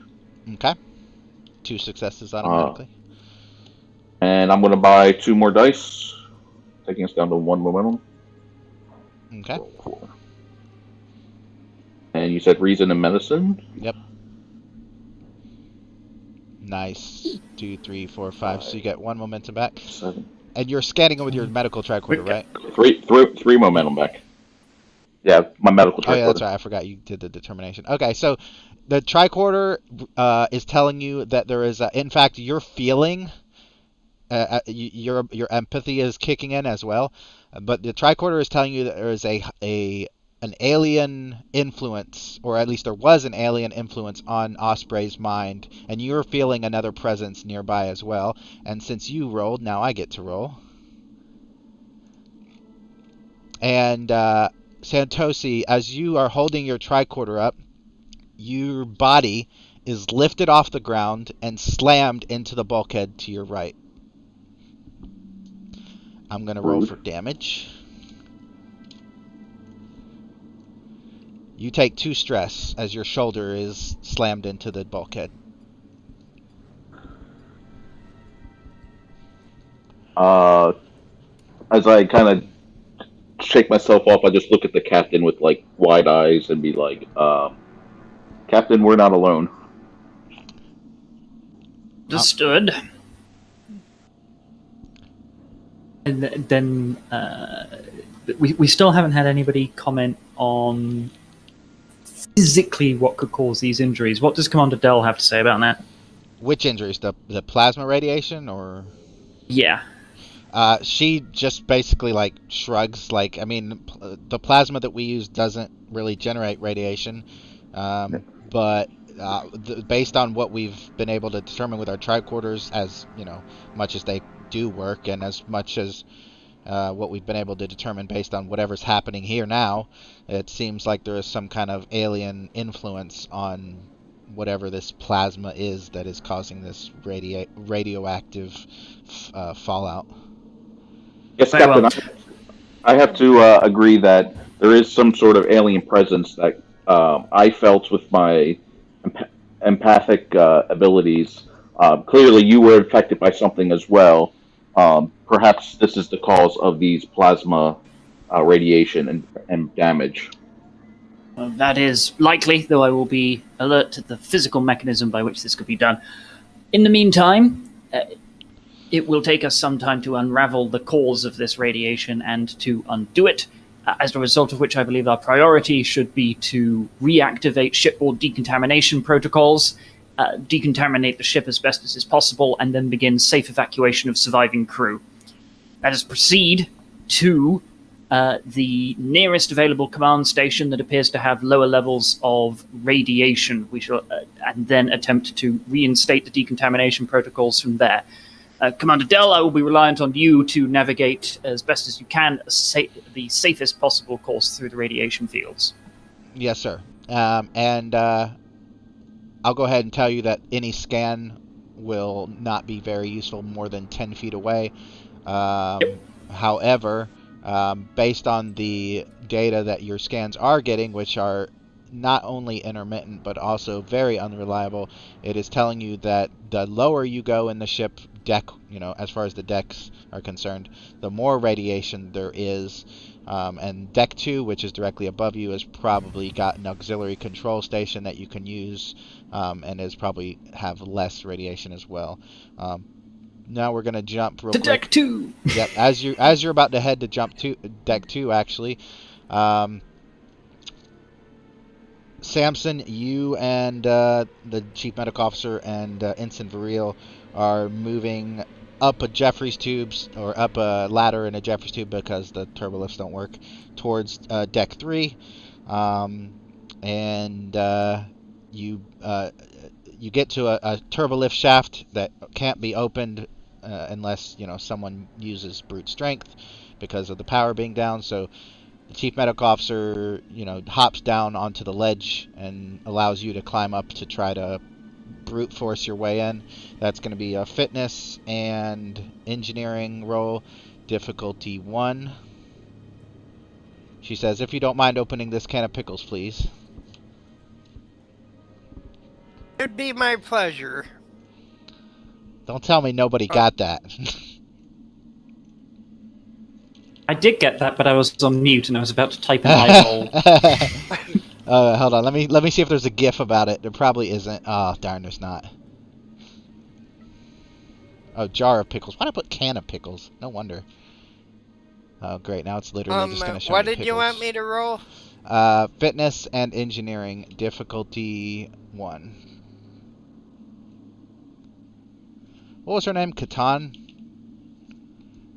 Okay. 2 successes automatically. And I'm going to buy 2 more dice, taking us down to 1 momentum. Okay. 4. And you said reason and medicine? Yep. Nice. 2, 3, 4, 5. So you get 1 momentum back. 7. And you're scanning with your medical tricorder, right? 3 momentum back. Yeah, my medical tricorder. Oh, yeah, that's right. I forgot you did the determination. Okay, so the tricorder is telling you that there is, in fact, you're feeling, your empathy is kicking in as well. But the tricorder is telling you that there is an alien influence, or at least there was an alien influence on Osprey's mind, and you're feeling another presence nearby as well. And since you rolled, now I get to roll. And Santosi, as you are holding your tricorder up, your body is lifted off the ground and slammed into the bulkhead to your right. I'm going to roll for damage. You take 2 stress as your shoulder is slammed into the bulkhead. As I kind of shake myself off, I just look at the captain with like wide eyes and be like, "Captain, we're not alone." Understood. And then we still haven't had anybody comment on physically what could cause these injuries. What does Commander Dell have to say about that? Which injuries? The plasma radiation, or? Yeah. She just basically like shrugs. Like, I mean, the plasma that we use doesn't really generate radiation, but based on what we've been able to determine with our tricorders, as much as they do work, and as much as what we've been able to determine based on whatever's happening here now, it seems like there is some kind of alien influence on whatever this plasma is that is causing this radioactive fallout. Yes, Captain. Well. I have to agree that there is some sort of alien presence that I felt with my empathic abilities. Clearly, you were affected by something as well. Perhaps this is the cause of these plasma radiation and damage. Well, that is likely, though I will be alert to the physical mechanism by which this could be done. In the meantime, it will take us some time to unravel the cause of this radiation and to undo it, as a result of which I believe our priority should be to reactivate shipboard decontamination protocols decontaminate the ship as best as is possible, and then begin safe evacuation of surviving crew. Let us proceed to the nearest available command station that appears to have lower levels of radiation. We shall and then attempt to reinstate the decontamination protocols from there. Commander Dell, I will be reliant on you to navigate as best as you can the safest possible course through the radiation fields. Yes, sir. And I'll go ahead and tell you that any scan will not be very useful more than 10 feet away. Yep. However, based on the data that your scans are getting, which are not only intermittent but also very unreliable, it is telling you that the lower you go in the ship deck, as far as the decks are concerned, the more radiation there is. And deck 2, which is directly above you, has probably got an auxiliary control station that you can use, and is probably have less radiation as well. Now we're gonna jump real to quick. deck 2. Yep. As you're about to head to jump to deck 2, actually, Samson, you and the chief medical officer and Ensign Viril are moving up a Jeffries tubes, or up a ladder in a Jeffries tube because the turbolifts don't work, towards deck 3, and you get to a turbolift shaft that can't be opened unless someone uses brute strength because of the power being down. So the chief medical officer hops down onto the ledge and allows you to climb up to try to brute force your way in. That's going to be a fitness and engineering roll, difficulty 1. She says, "If you don't mind opening this can of pickles, please." It'd be my pleasure. Don't tell me nobody got that. I did get that, but I was on mute and I was about to type in eyeball. Hold on, let me see if there's a GIF about it. There probably isn't. Oh darn, there's not. Oh, jar of pickles. Why'd I put can of pickles? No wonder. Oh great, now it's literally just gonna show what me did pickles. you want me to roll? Fitness and engineering, difficulty 1. What was her name? Catan?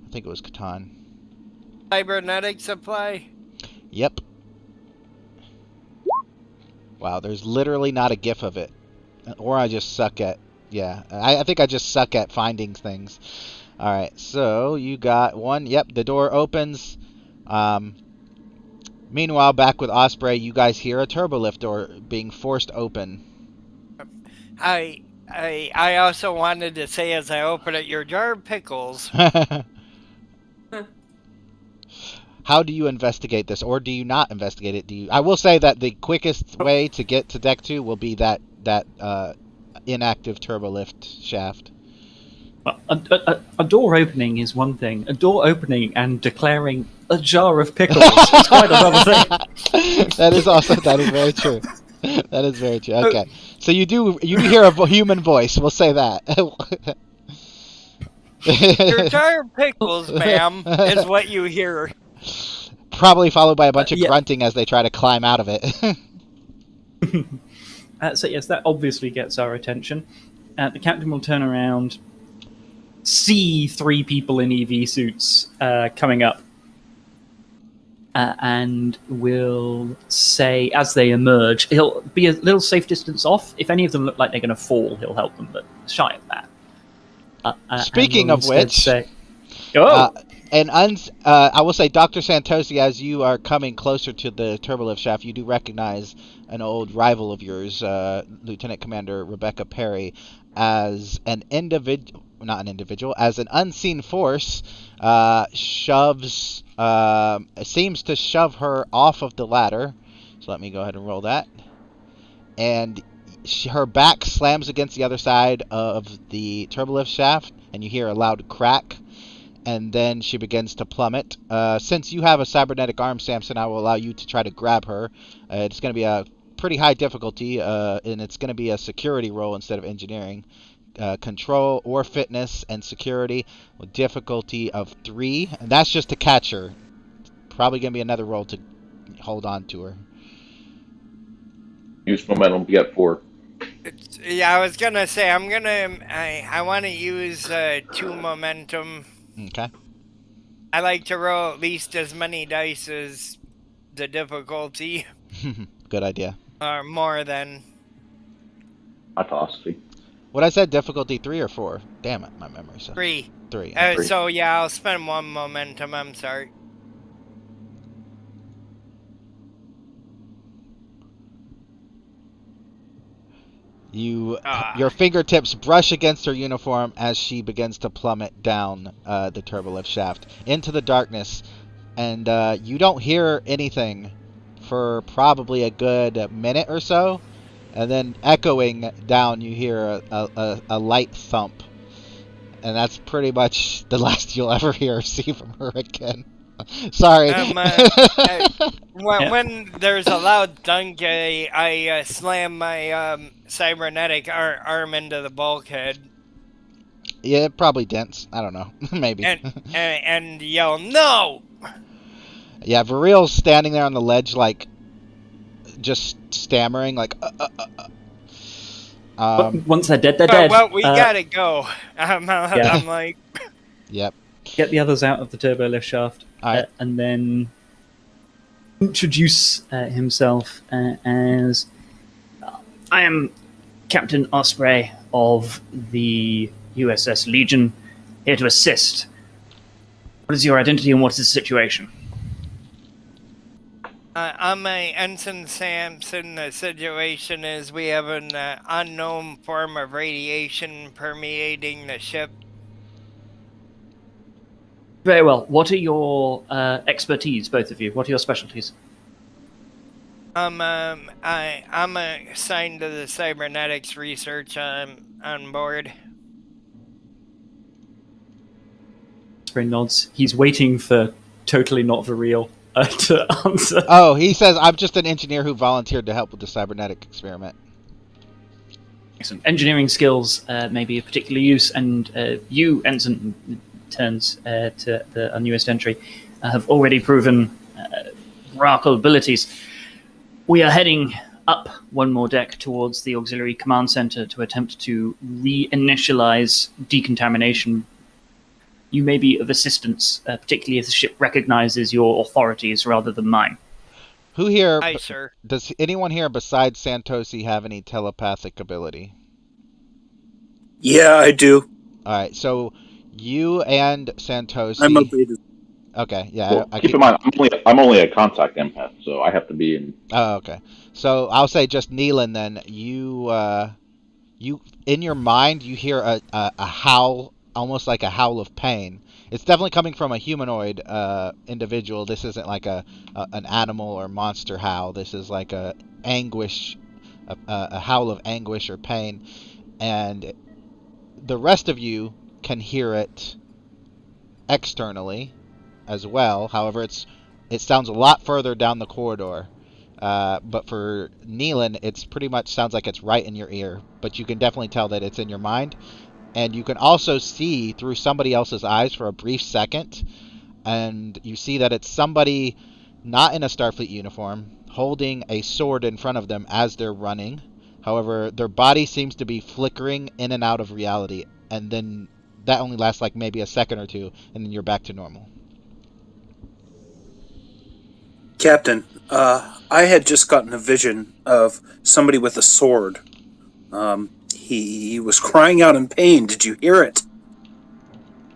I think it was Catan. Cybernetic supply? Yep. Wow, there's literally not a GIF of it. Or I just suck at... Yeah, I think I just suck at finding things. Alright, so you got 1. Yep, the door opens. Meanwhile, back with Osprey, you guys hear a turbolift door being forced open. I also wanted to say as I open it, your jar of pickles. How do you investigate this, or do you not investigate it? I will say that the quickest way to get to deck 2 will be that inactive turbolift shaft. A door opening is one thing. A door opening and declaring a jar of pickles is quite another thing. That is very true. That is very true. Okay, so you do hear a human voice. We'll say that. Your jar of pickles, ma'am, is what you hear. Probably followed by a bunch of grunting as they try to climb out of it. So yes, that obviously gets our attention. The captain will turn around, see 3 people in EV suits coming up, and will say, as they emerge, he'll be a little safe distance off. If any of them look like they're going to fall, he'll help them, but shy of that. Speaking of which, say, I will say, Dr. Santosi, as you are coming closer to the turbolift shaft, you do recognize an old rival of yours, Lieutenant Commander Rebecca Perry, as an as an unseen force, seems to shove her off of the ladder. So let me go ahead and roll that. And her back slams against the other side of the turbolift shaft, and you hear a loud crack. And then she begins to plummet. Since you have a cybernetic arm, Samson, I will allow you to try to grab her. It's going to be a pretty high difficulty, and it's going to be a security roll instead of engineering. Control or fitness and security with difficulty of 3. And that's just to catch her. Probably going to be another roll to hold on to her. Use momentum to get 4. Yeah, I was gonna say I want to use 2 momentum. Okay. I like to roll at least as many dice as the difficulty, Good idea. or more than. My philosophy. What I said, difficulty 3 or 4? Damn it, my memory said 3. 3. Okay. Three. So yeah, I'll spend 1 momentum. I'm sorry. Your fingertips brush against her uniform as she begins to plummet down the turbolift shaft into the darkness, and you don't hear anything for probably a good minute or so, and then echoing down, you hear a light thump, and that's pretty much the last you'll ever hear or see from her again. Sorry. When there's a loud thunk, I slam my cybernetic arm into the bulkhead Yeah, probably dents. I don't know. Maybe. and yell, "No!" Yeah, Viril's standing there on the ledge, like, just stammering, like, Once they're dead, they're dead. Well, we gotta go. I'm like, Yep. Get the others out of the turbo lift shaft, Alright. and then introduce himself as I am Captain Osprey of the USS Legion, here to assist. What is your identity and what is the situation? I'm a Ensign Sampson. The situation is we have an unknown form of radiation permeating the ship. Very well. What are your expertise, both of you? What are your specialties? I'm assigned to the cybernetics research on board. Osprey nods. He's waiting for totally not for real to answer. Oh, he says, I'm just an engineer who volunteered to help with the cybernetic experiment. Excellent. Engineering skills may be of particular use, and you, Ensign, turns to our newest entry, have already proven remarkable abilities. We are heading up one more deck towards the auxiliary command center to attempt to reinitialize decontamination. You may be of assistance, particularly if the ship recognizes your authorities rather than mine. Who here... Aye, sir. Does anyone here besides Santosi have any telepathic ability? Yeah, I do. Alright, so you and Santosi... I'm updated. Okay, yeah. Well, keep in mind, I'm only a contact empath, so I have to be in. Oh, okay. So I'll say just Neelan then. You in your mind you hear a howl, almost like a howl of pain. It's definitely coming from a humanoid individual. This isn't like an animal or monster howl. This is like a anguish, a howl of anguish or pain, and the rest of you can hear it externally as well. However, it sounds a lot further down the corridor. But for Neelan, it's pretty much sounds like it's right in your ear. But you can definitely tell that it's in your mind. And you can also see through somebody else's eyes for a brief second. And you see that it's somebody not in a Starfleet uniform holding a sword in front of them as they're running. However, their body seems to be flickering in and out of reality. And then that only lasts like maybe a second or two. And then you're back to normal. Captain, I had just gotten a vision of somebody with a sword. He was crying out in pain. Did you hear it?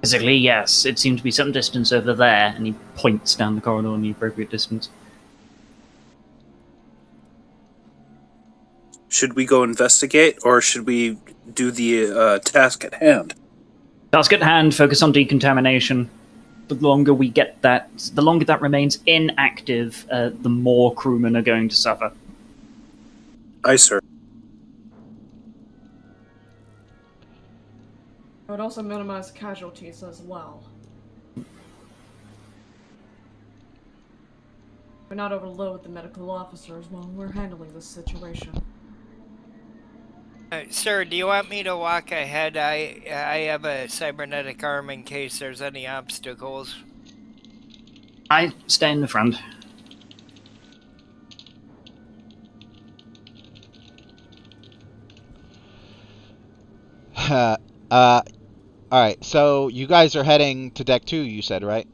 Physically, yes. It seemed to be some distance over there, and he points down the corridor in the appropriate distance. Should we go investigate, or should we do the task at hand? Task at hand, focus on decontamination. The longer we get that, the longer that remains inactive, the more crewmen are going to suffer. Aye, sir. I would also minimize casualties as well. But not overload the medical officers while we're handling this situation. Sir, do you want me to walk ahead? I have a cybernetic arm in case there's any obstacles. I stay in the front. All right. So you guys are heading to deck 2. You said, right?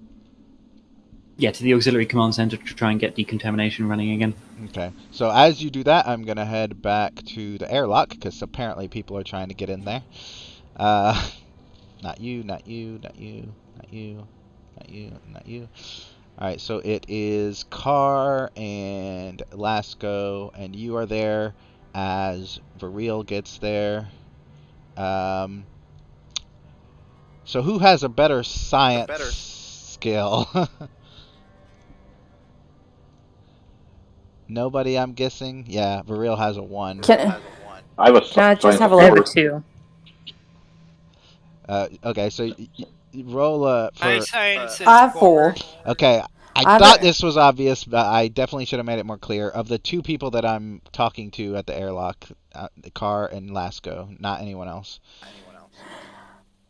Yeah, to the auxiliary command center to try and get decontamination running again. Okay. So as you do that, I'm gonna head back to the airlock because apparently people are trying to get in there. Not you. Not you. Not you. Not you. Not you. Not you. Alright, so it is Carr and Lasco, and you are there as Viril gets there. So who has a better science skill? Nobody, I'm guessing? Yeah, Viril has a 1. Can I have a I just science have a I have a look? 2. Okay, so roll for... My science is I have 4. Okay, I thought this was obvious, but I definitely should have made it more clear. Of the 2 people that I'm talking to at the airlock, Carr and Lasco, not anyone else.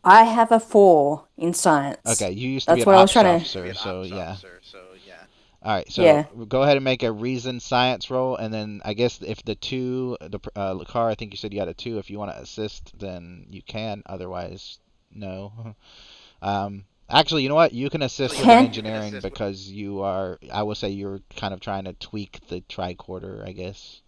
I have a 4 in science. Okay, you used to That's be what I an was ops trying to. officer, so yeah. Alright, so Yeah. go ahead and make a reason science roll, and then I guess if the 2, Carr, I think you said you had a 2. If you want to assist, then you can. Otherwise, no. Actually, you know what? You can assist with Can- engineering because you are, I will say you're kind of trying to tweak the tricorder, I guess.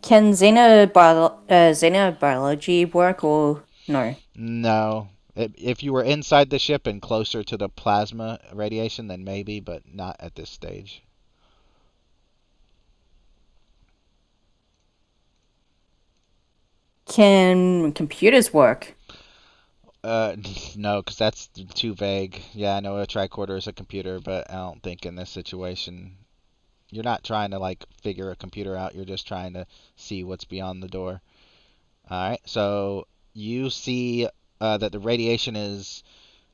Can xenobiology work or no? No. If you were inside the ship and closer to the plasma radiation, then maybe, but not at this stage. Can computers work? No, because that's too vague. Yeah, I know a tricorder is a computer, but I don't think in this situation you're not trying to like figure a computer out. You're just trying to see what's beyond the door. All right, so you see that the radiation is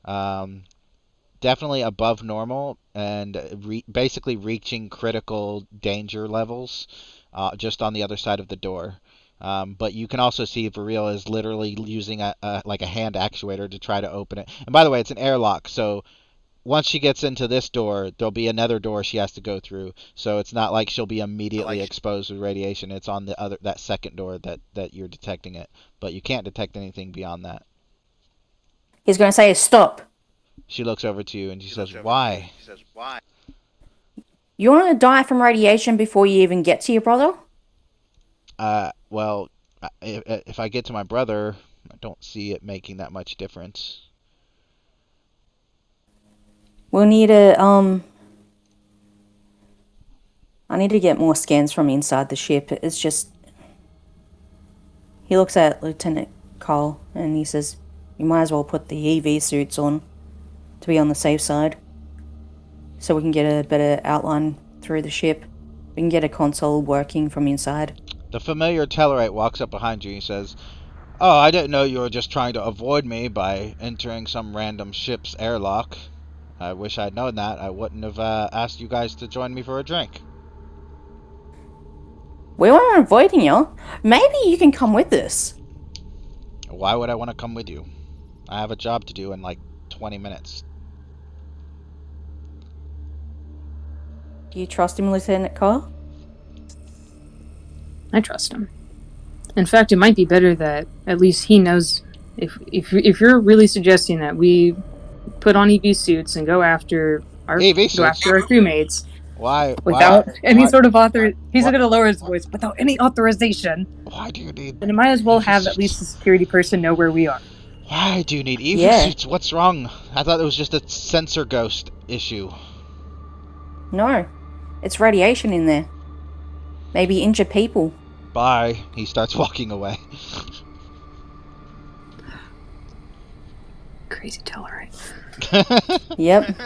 definitely above normal and basically reaching critical danger levels just on the other side of the door. But you can also see Viril is literally using a hand actuator to try to open it. And by the way, it's an airlock, so once she gets into this door, there'll be another door she has to go through. So it's not like she'll be immediately exposed to radiation. It's on that second door that you're detecting it. But you can't detect anything beyond that. He's going to say stop. She looks over to you and she says, "Why?" You want to die from radiation before you even get to your brother? Well, if I get to my brother, I don't see it making that much difference. We'll need a, I need to get more scans from inside the ship. It's just... He looks at Lieutenant Cole and he says, you might as well put the EV suits on to be on the safe side. So we can get a better outline through the ship. We can get a console working from inside. The familiar Tellarite walks up behind you and says, "Oh, I didn't know you were just trying to avoid me by entering some random ship's airlock. I wish I'd known that. I wouldn't have asked you guys to join me for a drink." We weren't avoiding you. Maybe you can come with us. Why would I want to come with you? I have a job to do in like 20 minutes. Do you trust him, Lieutenant Cole? I trust him. In fact, it might be better that at least he knows. If you're really suggesting that we put on EV suits and go after our crewmates without any sort of he's going to lower his voice, without any authorization. Why do you need? Then it might as well have at least the security person know where we are. Why do you need EV suits? What's wrong? I thought it was just a sensor ghost issue. No, it's radiation in there. Maybe injure people. Bye. He starts walking away. Crazy Tellarite. Yep.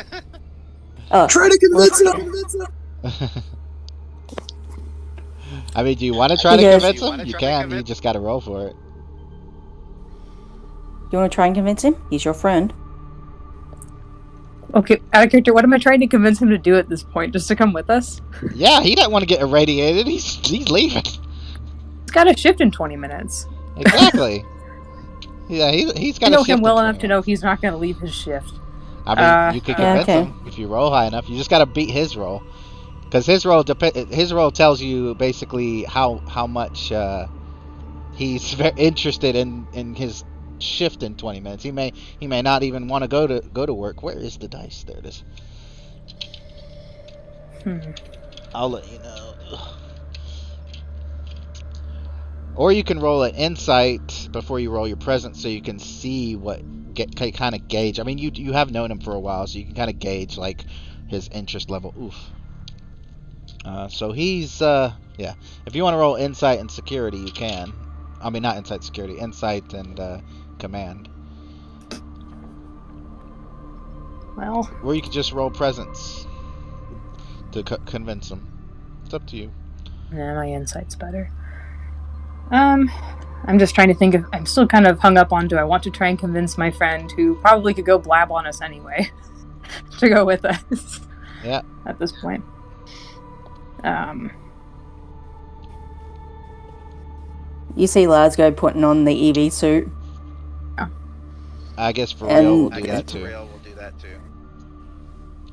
Try to convince him. I mean, do you want to try to convince him? You can. You just got to roll for it. You want to try and convince him? He's your friend. Okay, out of character, what am I trying to convince him to do at this point? Just to come with us? Yeah, he doesn't want to get irradiated. He's leaving. He's got a shift in 20 minutes. Exactly. Yeah, he's got. I know him well enough to know he's not going to leave his shift. I mean, you could convince him if you roll high enough. You just got to beat his roll, because his roll tells you basically how much he's very interested in his shift in 20 minutes. He may not even want to go to work. Where is the dice? There it is. I'll let you know. Or you can roll an insight before you roll your presence, so you can see kind of gauge. I mean, you have known him for a while, so you can kind of gauge like his interest level. Oof. So he's yeah. If you want to roll insight and security, you can. I mean, not insight, security, insight and command. Well, Or you could just roll presence to convince him. It's up to you. yeah, my insight's better. I'm just trying to think of. I'm still kind of hung up on. Do I want to try and convince my friend, who probably could go blab on us anyway, to go with us? Yeah. At this point. You see Lasgo putting on the EV suit. I guess for real we'll do that too.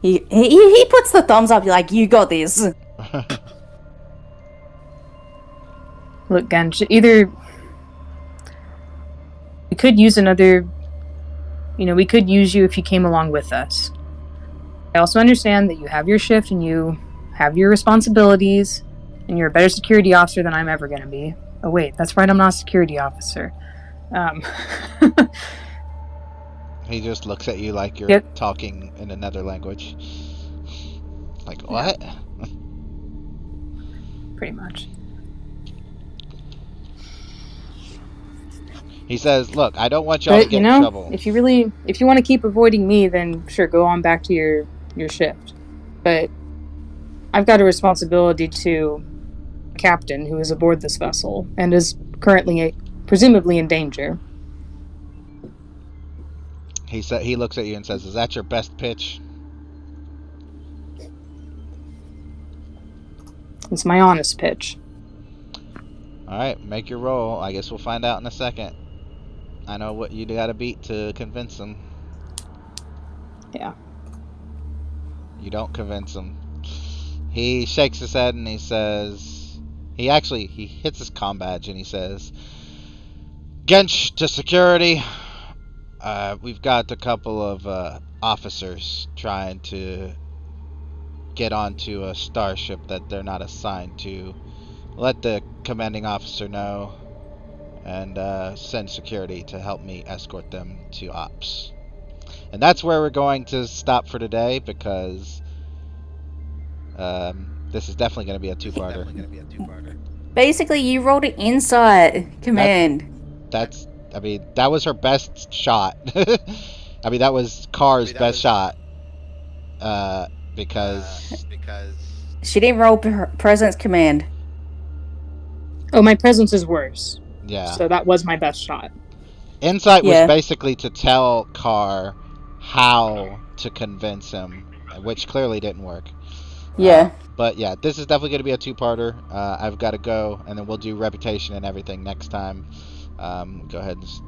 He puts the thumbs up. You're like, you got this. Look, Gensh, either we could use another. We could use you if you came along with us. I also understand that you have your shift and you have your responsibilities, and you're a better security officer than I'm ever going to be. Oh wait, that's right, I'm not a security officer. He just looks at you like you're talking in another language. Like, what? Yeah. Pretty much. He says, look, I don't want y'all to get in trouble. If you want to keep avoiding me, then sure, go on back to your shift. But I've got a responsibility to a captain who is aboard this vessel and is currently presumably in danger. He looks at you and says, is that your best pitch? It's my honest pitch. Alright, make your roll. I guess we'll find out in a second. I know what you gotta beat to convince him. Yeah. You don't convince him. He shakes his head and he says... He hits his comm badge and he says... Gensh to security. We've got a couple of officers trying to get onto a starship that they're not assigned to. Let the commanding officer know and send security to help me escort them to ops. And that's where we're going to stop for today, because this is definitely going to be a two-parter. Basically, you rolled an insight command. That was her best shot. I mean, that was Car's best shot. Because she didn't roll presence command. Oh, my presence is worse. Yeah. So that was my best shot. Insight was basically to tell Car how to convince him, which clearly didn't work. Yeah. But yeah, this is definitely going to be a two-parter. I've got to go, and then we'll do reputation and everything next time. Go ahead and